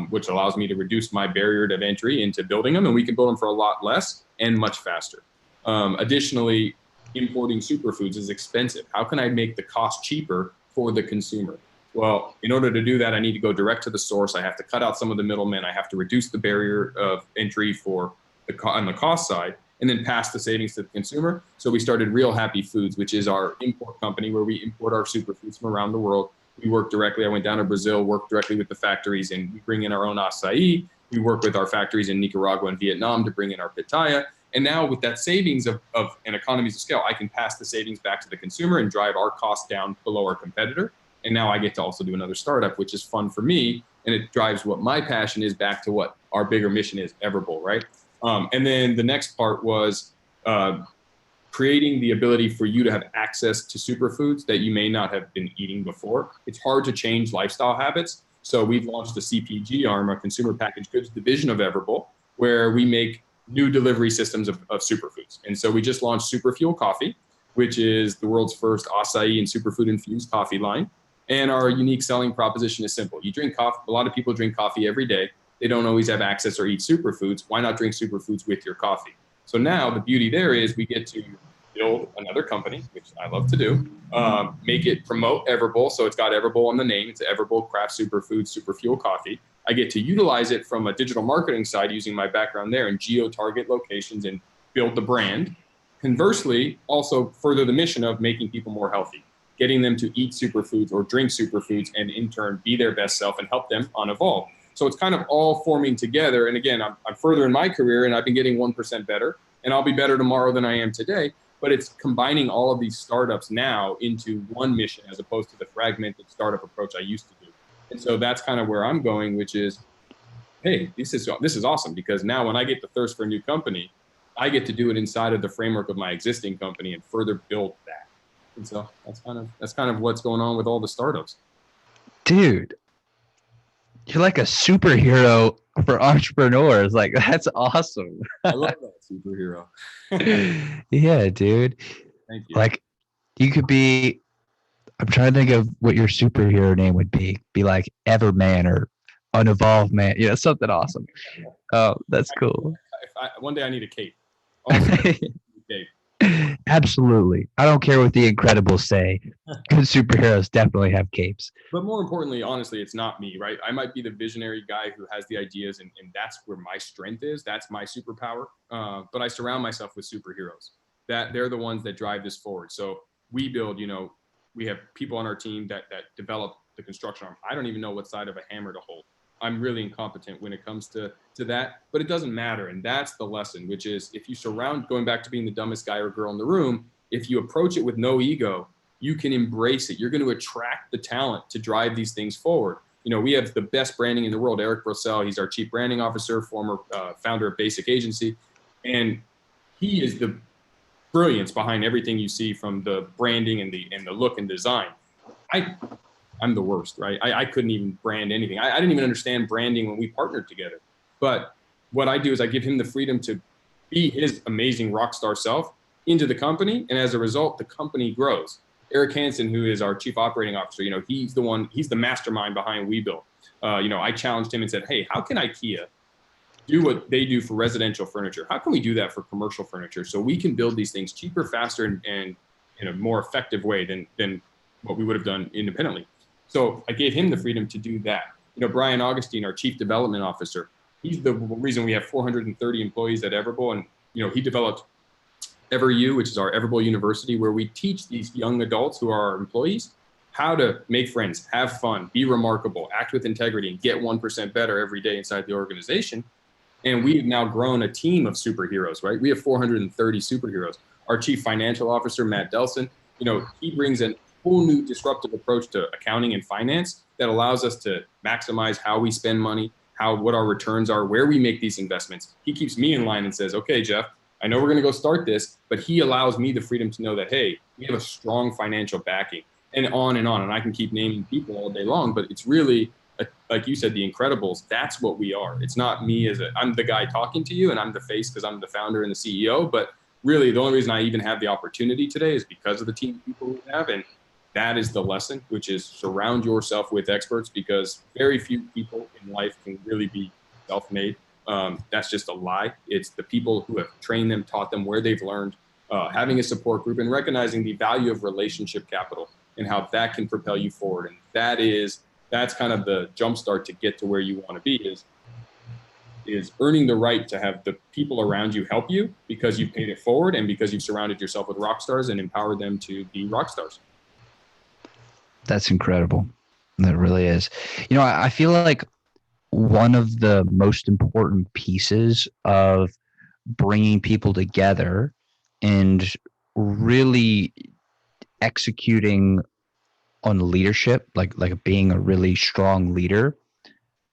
which allows me to reduce my barrier to entry into building them, and we can build them for a lot less and much faster. Additionally, importing superfoods is expensive. How can I make the cost cheaper for the consumer? Well, in order to do that, I need to go direct to the source. I have to cut out some of the middlemen. I have to reduce the barrier of entry on the cost side. and then pass the savings to the consumer. So we started Real Happy Foods, which is our import company where we import our superfoods from around the world. We work directly. I went down to Brazil, worked directly with the factories, and we bring in our own acai. We work with our factories in Nicaragua and Vietnam to bring in our pitaya. And now with that savings of and economies of scale, I can pass the savings back to the consumer and drive our costs down below our competitor. And now I get to also do another startup, which is fun for me. And it drives what my passion is back to what our bigger mission is, Everbowl, right? And then the next part was creating the ability for you to have access to superfoods that you may not have been eating before. It's hard to change lifestyle habits. So we've launched the CPG arm, a consumer packaged goods division of Everbowl, where we make new delivery systems of superfoods. And so we just launched Super Fuel Coffee, which is the world's first acai and superfood infused coffee line. And our unique selling proposition is simple. You drink coffee. A lot of people drink coffee every day. They don't always have access or eat superfoods. Why not drink superfoods with your coffee? So now the beauty there is we get to build another company, which I love to do, make it promote Everbowl. So it's got Everbowl on the name. It's Everbowl Craft Superfood Super Fuel Coffee. I get to utilize it from a digital marketing side using my background there and geo-target locations and build the brand. Conversely, also further the mission of making people more healthy, getting them to eat superfoods or drink superfoods and in turn be their best self and help them on evolve. So it's kind of all forming together. And again, I'm further in my career and I've been getting 1% better and I'll be better tomorrow than I am today. But it's combining all of these startups now into one mission as opposed to the fragmented startup approach I used to do. And so that's kind of where I'm going, which is, hey, this is awesome because now when I get the thirst for a new company, I get to do it inside of the framework of my existing company and further build that. And so that's kind of what's going on with all the startups. Dude, you're like a superhero for entrepreneurs. Like, that's awesome. I love that superhero. Yeah, dude. Thank you. Like, you could be, I'm trying to think of what your superhero name would be. Be like Everman or Unevolved Man. Yeah, something awesome. Oh, that's cool. One day I need a cape. Also, I need a cape. Absolutely. I don't care what the Incredibles say. Good superheroes definitely have capes. But more importantly, honestly, it's not me, right? I might be the visionary guy who has the ideas and that's where my strength is. That's my superpower. But I surround myself with superheroes. That they're the ones that drive this forward. So we build, we have people on our team that develop the construction arm. I don't even know what side of a hammer to hold. I'm really incompetent when it comes to that, but it doesn't matter. And that's the lesson, which is if you going back to being the dumbest guy or girl in the room, if you approach it with no ego, you can embrace it. You're going to attract the talent to drive these things forward. We have the best branding in the world, Eric Brossell. He's our chief branding officer, former founder of Basic Agency. And he is the brilliance behind everything you see from the branding and the look and design. I'm the worst, right? I couldn't even brand anything. I didn't even understand branding when we partnered together. But what I do is I give him the freedom to be his amazing rock star self into the company. And as a result, the company grows. Eric Hansen, who is our chief operating officer, he's the mastermind behind WeBuild. I challenged him and said, hey, how can IKEA do what they do for residential furniture? How can we do that for commercial furniture so we can build these things cheaper, faster, and in a more effective way than what we would have done independently? So I gave him the freedom to do that. Brian Augustine, our chief development officer, he's the reason we have 430 employees at Everbowl. And, he developed EverU, which is our Everbowl University, where we teach these young adults who are our employees how to make friends, have fun, be remarkable, act with integrity, and get 1% better every day inside the organization. And we've now grown a team of superheroes, right? We have 430 superheroes. Our chief financial officer, Matt Delson, he brings a whole new disruptive approach to accounting and finance that allows us to maximize how we spend money, what our returns are, where we make these investments. He keeps me in line and says, okay, Jeff, I know we're going to go start this, but he allows me the freedom to know that, hey, we have a strong financial backing and on and on. And I can keep naming people all day long, but it's really, like you said, the Incredibles. That's what we are. It's not me I'm the guy talking to you and I'm the face because I'm the founder and the CEO. But really, the only reason I even have the opportunity today is because of the team of people we have. And that is the lesson, which is surround yourself with experts because very few people in life can really be self-made. That's just a lie. It's the people who have trained them, taught them where they've learned, having a support group and recognizing the value of relationship capital and how that can propel you forward. And that's kind of the jumpstart to get to where you want to be is is earning the right to have the people around you help you because you paid it forward and because you've surrounded yourself with rock stars and empowered them to be rock stars. That's incredible. That really is. I feel like one of the most important pieces of bringing people together and really executing on leadership, like being a really strong leader,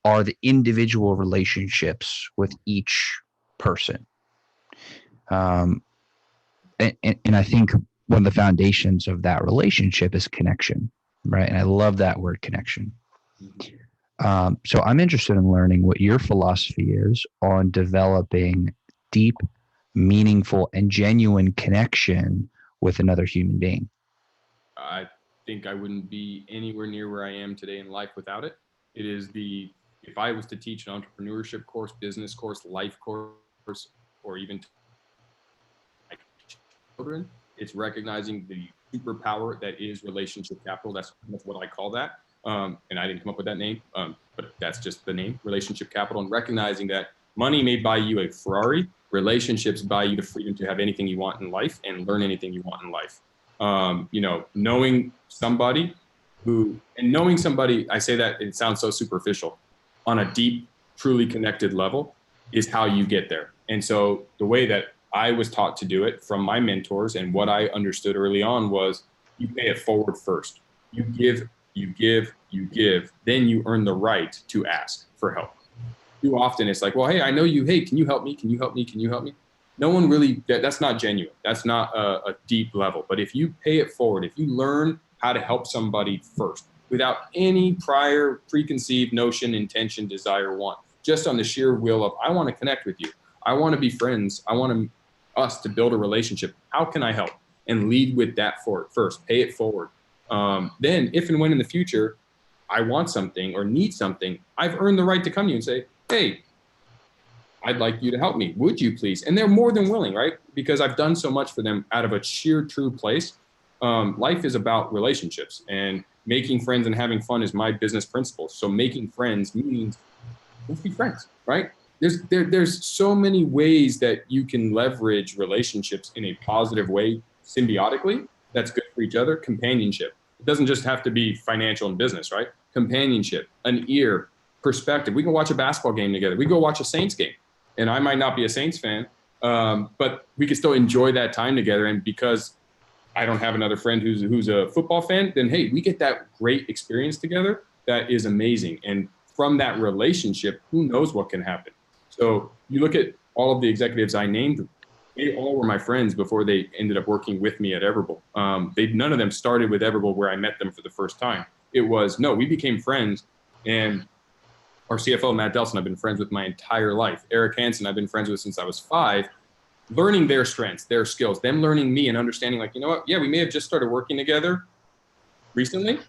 are the individual relationships with each person. And I think one of the foundations of that relationship is connection, right? And I love that word, connection. So I'm interested in learning what your philosophy is on developing deep, meaningful, and genuine connection with another human being. I think I wouldn't be anywhere near where I am today in life without it. It is if I was to teach an entrepreneurship course, business course, life course, or even children, it's recognizing the superpower that is relationship capital. That's what I call that. And I didn't come up with that name, but that's just the name, relationship capital, and recognizing that money may buy you a Ferrari, relationships buy you the freedom to have anything you want in life and learn anything you want in life. Knowing somebody, I say that it sounds so superficial, on a deep, truly connected level is how you get there. And so the way that I was taught to do it from my mentors and what I understood early on was you pay it forward first. You give, then you earn the right to ask for help. Too often it's like, well, hey, I know you, hey, can you help me? Can you help me? Can you help me? No one really, that's not genuine. That's not a deep level. But if you pay it forward, if you learn how to help somebody first without any prior preconceived notion, intention, desire, want, just on the sheer will of, I want to connect with you. I want to be friends. I want us to build a relationship. How can I help? And lead with that first, pay it forward. Then if and when in the future, I want something or need something, I've earned the right to come to you and say, hey, I'd like you to help me. Would you please? And they're more than willing, right? Because I've done so much for them out of a sheer true place. Life is about relationships, and making friends and having fun is my business principle. So making friends means let's be friends, right? There's so many ways that you can leverage relationships in a positive way, symbiotically. That's good for each other. Companionship. It doesn't just have to be financial and business, right? Companionship, an ear, perspective. We can watch a basketball game together. We go watch a Saints game. And I might not be a Saints fan, but we can still enjoy that time together. And because I don't have another friend who's a football fan, then, hey, we get that great experience together. That is amazing. And from that relationship, who knows what can happen? So you look at all of the executives I named, they all were my friends before they ended up working with me at Everbowl. None of them started with Everbowl where I met them for the first time. It was, no, we became friends. And our CFO, Matt Delson, I've been friends with my entire life. Eric Hansen, I've been friends with since I was 5, learning their strengths, their skills, them learning me and understanding, like, you know what? Yeah, we may have just started working together recently.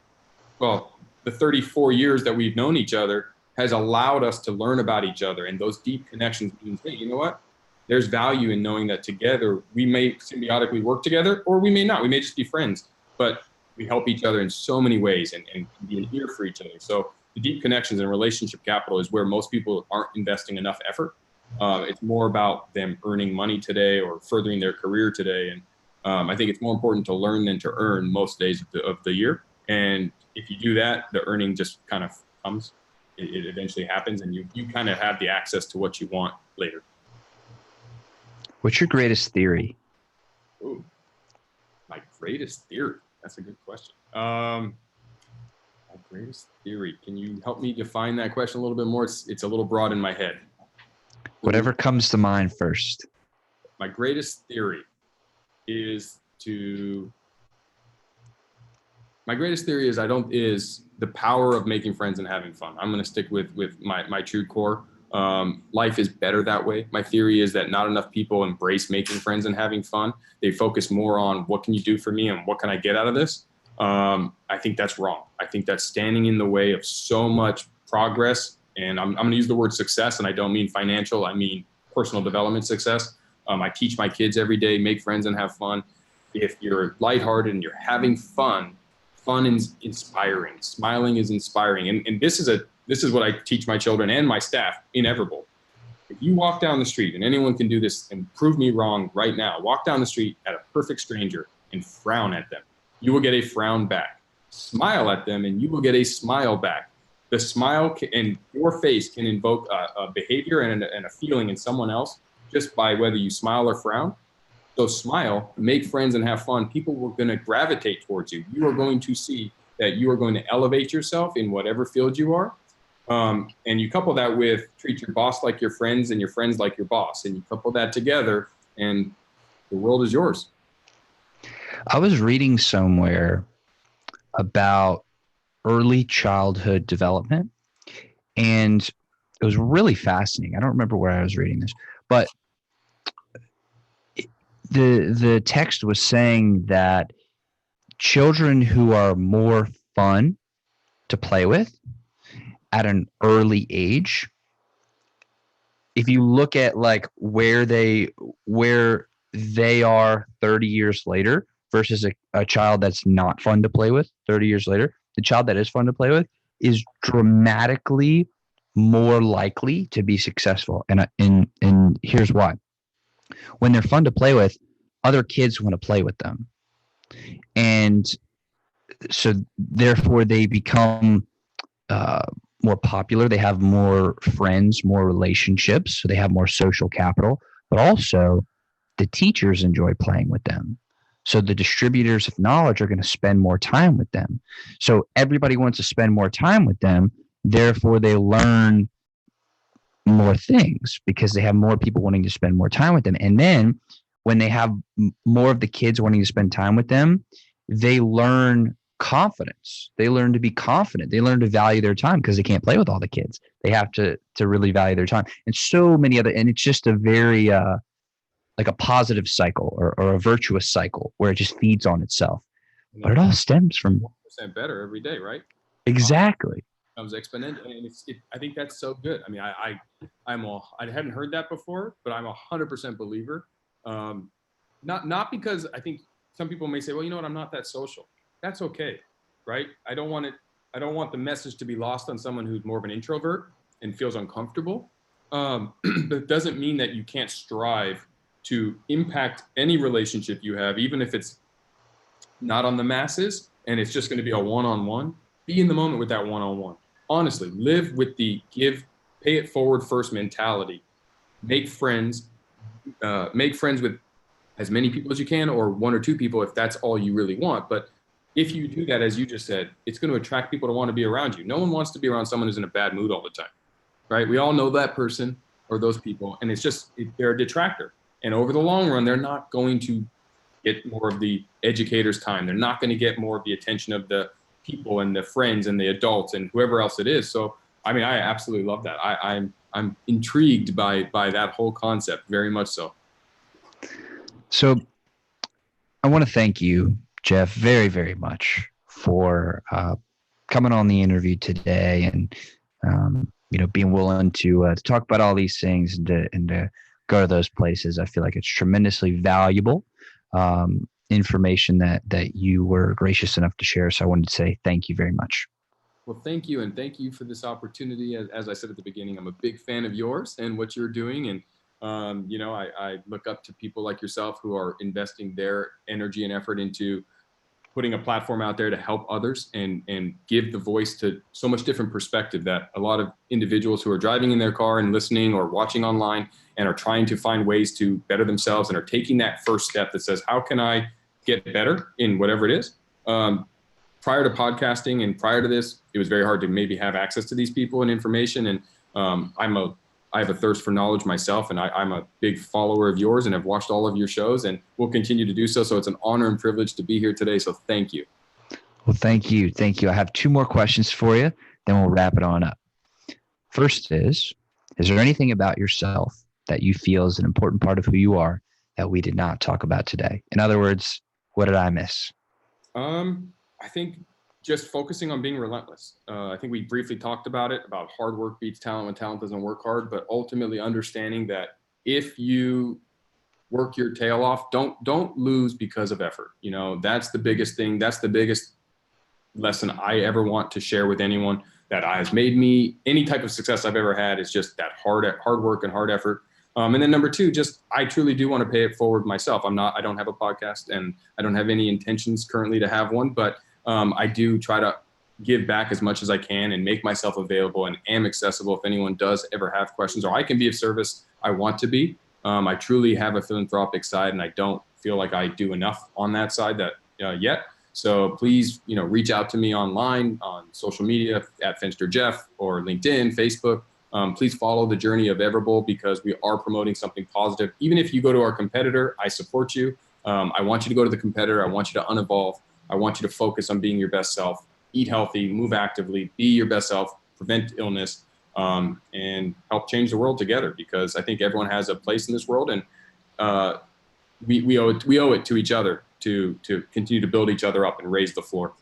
Well, the 34 years that we've known each other has allowed us to learn about each other. And those deep connections means, hey, you know what? There's value in knowing that together we may symbiotically work together, or we may not. We may just be friends, but we help each other in so many ways and be an ear for each other. So the deep connections and relationship capital is where most people aren't investing enough effort. It's more about them earning money today or furthering their career today. And I think it's more important to learn than to earn most days of the year. And if you do that, the earning just kind of comes. It eventually happens, and you kind of have the access to what you want later. What's your greatest theory? Ooh, my greatest theory? That's a good question. My greatest theory. Can you help me define that question a little bit more? It's a little broad in my head. Whatever comes to mind first. My greatest theory is is the power of making friends and having fun. I'm going to stick with my true core. Life is better that way. My theory is that not enough people embrace making friends and having fun. They focus more on what can you do for me and what can I get out of this? I think that's wrong. I think that's standing in the way of so much progress. And I'm going to use the word success, and I don't mean financial. I mean personal development success. I teach my kids every day, make friends and have fun. If you're lighthearted and you're having fun is inspiring. Smiling is inspiring. And this is what I teach my children and my staff in Everbowl. If you walk down the street, and anyone can do this and prove me wrong right now, walk down the street at a perfect stranger and frown at them, you will get a frown back. Smile at them and you will get a smile back. The smile and your face can invoke a behavior and a feeling in someone else just by whether you smile or frown. So smile, make friends, and have fun. People are going to gravitate towards you. You are going to see that you are going to elevate yourself in whatever field you are. And you couple that with treat your boss like your friends and your friends like your boss. And you couple that together and the world is yours. I was reading somewhere about early childhood development, and it was really fascinating. I don't remember where I was reading this, but the text was saying that children who are more fun to play with at an early age, if you look at like where they are 30 years later versus a child that's not fun to play with 30 years later, the child that is fun to play with is dramatically more likely to be successful. And here's why. When they're fun to play with, other kids want to play with them. And so therefore they become more popular. They have more friends, more relationships. So they have more social capital, but also the teachers enjoy playing with them. So the distributors of knowledge are going to spend more time with them. So everybody wants to spend more time with them. Therefore, they learn more things because they have more people wanting to spend more time with them. And then when they have more of the kids wanting to spend time with them, they learn confidence. They learn to be confident. They learn to value their time because they can't play with all the kids. They have to really value their time. And so many other, and it's just a very like a positive cycle or a virtuous cycle where it just feeds on itself. But it all stems from 1% better every day, right? Exactly. Becomes exponential, and I think that's so good. I mean, I hadn't heard that before, but I'm 100% believer. Not because I think some people may say, well, you know what, I'm not that social. That's okay, right? I don't want the message to be lost on someone who's more of an introvert and feels uncomfortable. But it doesn't mean that you can't strive to impact any relationship you have, even if it's not on the masses and it's just going to be a one-on-one. Be in the moment with that one-on-one. Honestly, live with the pay it forward first mentality. Make friends with as many people as you can, or one or two people if that's all you really want. But if you do that, as you just said, it's going to attract people to want to be around you. No one wants to be around someone who's in a bad mood all the time, right? We all know that person or those people, and they're a detractor. And over the long run, they're not going to get more of the educator's time. They're not going to get more of the attention of the people and the friends and the adults and whoever else it is. So, I mean, I absolutely love that. I'm intrigued by that whole concept, very much so. So I want to thank you, Jeff, very, very much for coming on the interview today and, being willing to talk about all these things and to go to those places. I feel like it's tremendously valuable information that you were gracious enough to share. So I wanted to say thank you very much. Well, thank you. And thank you for this opportunity. As I said at the beginning, I'm a big fan of yours and what you're doing. And, I look up to people like yourself who are investing their energy and effort into putting a platform out there to help others and give the voice to so much different perspective that a lot of individuals who are driving in their car and listening or watching online and are trying to find ways to better themselves and are taking that first step that says, how can I get better in whatever it is? Prior to podcasting and prior to this, it was very hard to maybe have access to these people and information. And I have a thirst for knowledge myself, and I'm a big follower of yours and have watched all of your shows and will continue to do so. So it's an honor and privilege to be here today. So thank you. Well, thank you. Thank you. I have two more questions for you, then we'll wrap it on up. First is there anything about yourself that you feel is an important part of who you are that we did not talk about today? In other words, what did I miss? I think just focusing on being relentless. I think we briefly talked about hard work beats talent when talent doesn't work hard, but ultimately understanding that if you work your tail off, don't lose because of effort. That's the biggest thing. That's the biggest lesson I ever want to share with anyone. that has made me any type of success I've ever had is just that hard work and hard effort. And then number two, just I truly do want to pay it forward myself. I don't have a podcast, and I don't have any intentions currently to have one, but I do try to give back as much as I can and make myself available and am accessible if anyone does ever have questions, or I can be of service. I want to be. I truly have a philanthropic side, and I don't feel like I do enough on that side yet. So please, reach out to me online on social media at Fenster Jeff or LinkedIn, Facebook. Please follow the journey of Everbowl, because we are promoting something positive. Even if you go to our competitor, I support you. I want you to go to the competitor. I want you to unevolve. I want you to focus on being your best self, eat healthy, move actively, be your best self, prevent illness, and help change the world together, because I think everyone has a place in this world, and we owe it to each other to continue to build each other up and raise the floor.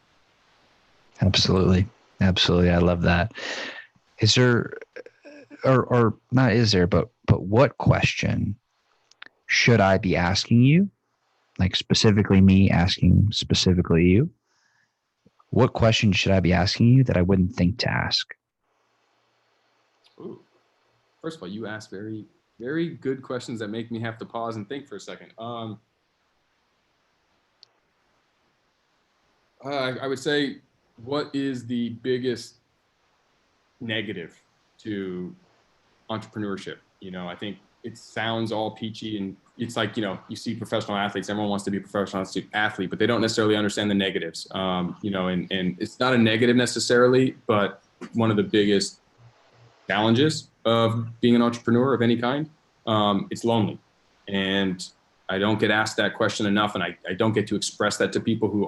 Absolutely. Absolutely. I love that. Is there, or not is there, but what question should I be asking you? Like specifically me asking specifically you? What question should I be asking you that I wouldn't think to ask? Ooh. First of all, you asked very, very good questions that make me have to pause and think for a second. I would say, what is the biggest negative to entrepreneurship? I think it sounds all peachy, and it's like, you see professional athletes, everyone wants to be a professional athlete, but they don't necessarily understand the negatives. And it's not a negative necessarily, but one of the biggest challenges of being an entrepreneur of any kind, it's lonely. And I don't get asked that question enough, and I don't get to express that to people who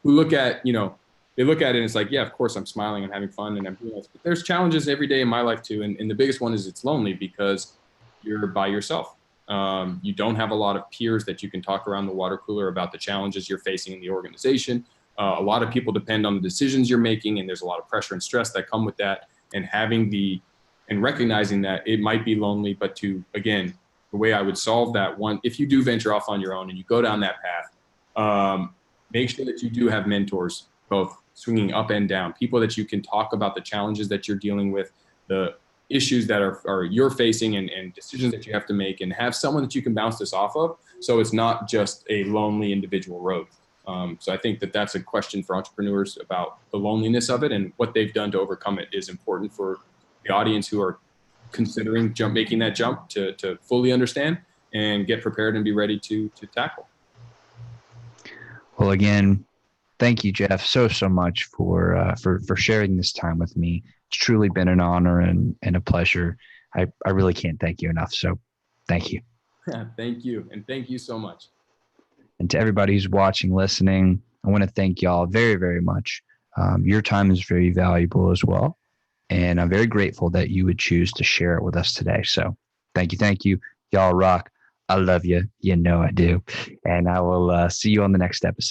look at, they look at it and it's like, yeah, of course I'm smiling and having fun and I'm doing this. But there's challenges every day in my life too. And the biggest one is it's lonely because you're by yourself. You don't have a lot of peers that you can talk around the water cooler about the challenges you're facing in the organization. A lot of people depend on the decisions you're making, and there's a lot of pressure and stress that come with that. And recognizing that it might be lonely, but again, the way I would solve that one, if you do venture off on your own and you go down that path, make sure that you do have mentors, both swinging up and down, people that you can talk about the challenges that you're dealing with, the issues that are you're facing, and decisions that you have to make, and have someone that you can bounce this off of. So it's not just a lonely individual road. So I think that that's a question for entrepreneurs about the loneliness of it, and what they've done to overcome it is important for the audience who are considering making that jump to fully understand and get prepared and be ready to tackle. Well, again, thank you, Jeff, so much for sharing this time with me. It's truly been an honor and a pleasure. I really can't thank you enough. So thank you. Thank you. And thank you so much. And to everybody who's watching, listening, I want to thank y'all very, very much. Your time is very valuable as well. And I'm very grateful that you would choose to share it with us today. So thank you. Thank you. Y'all rock. I love you. You know I do. And I will see you on the next episode.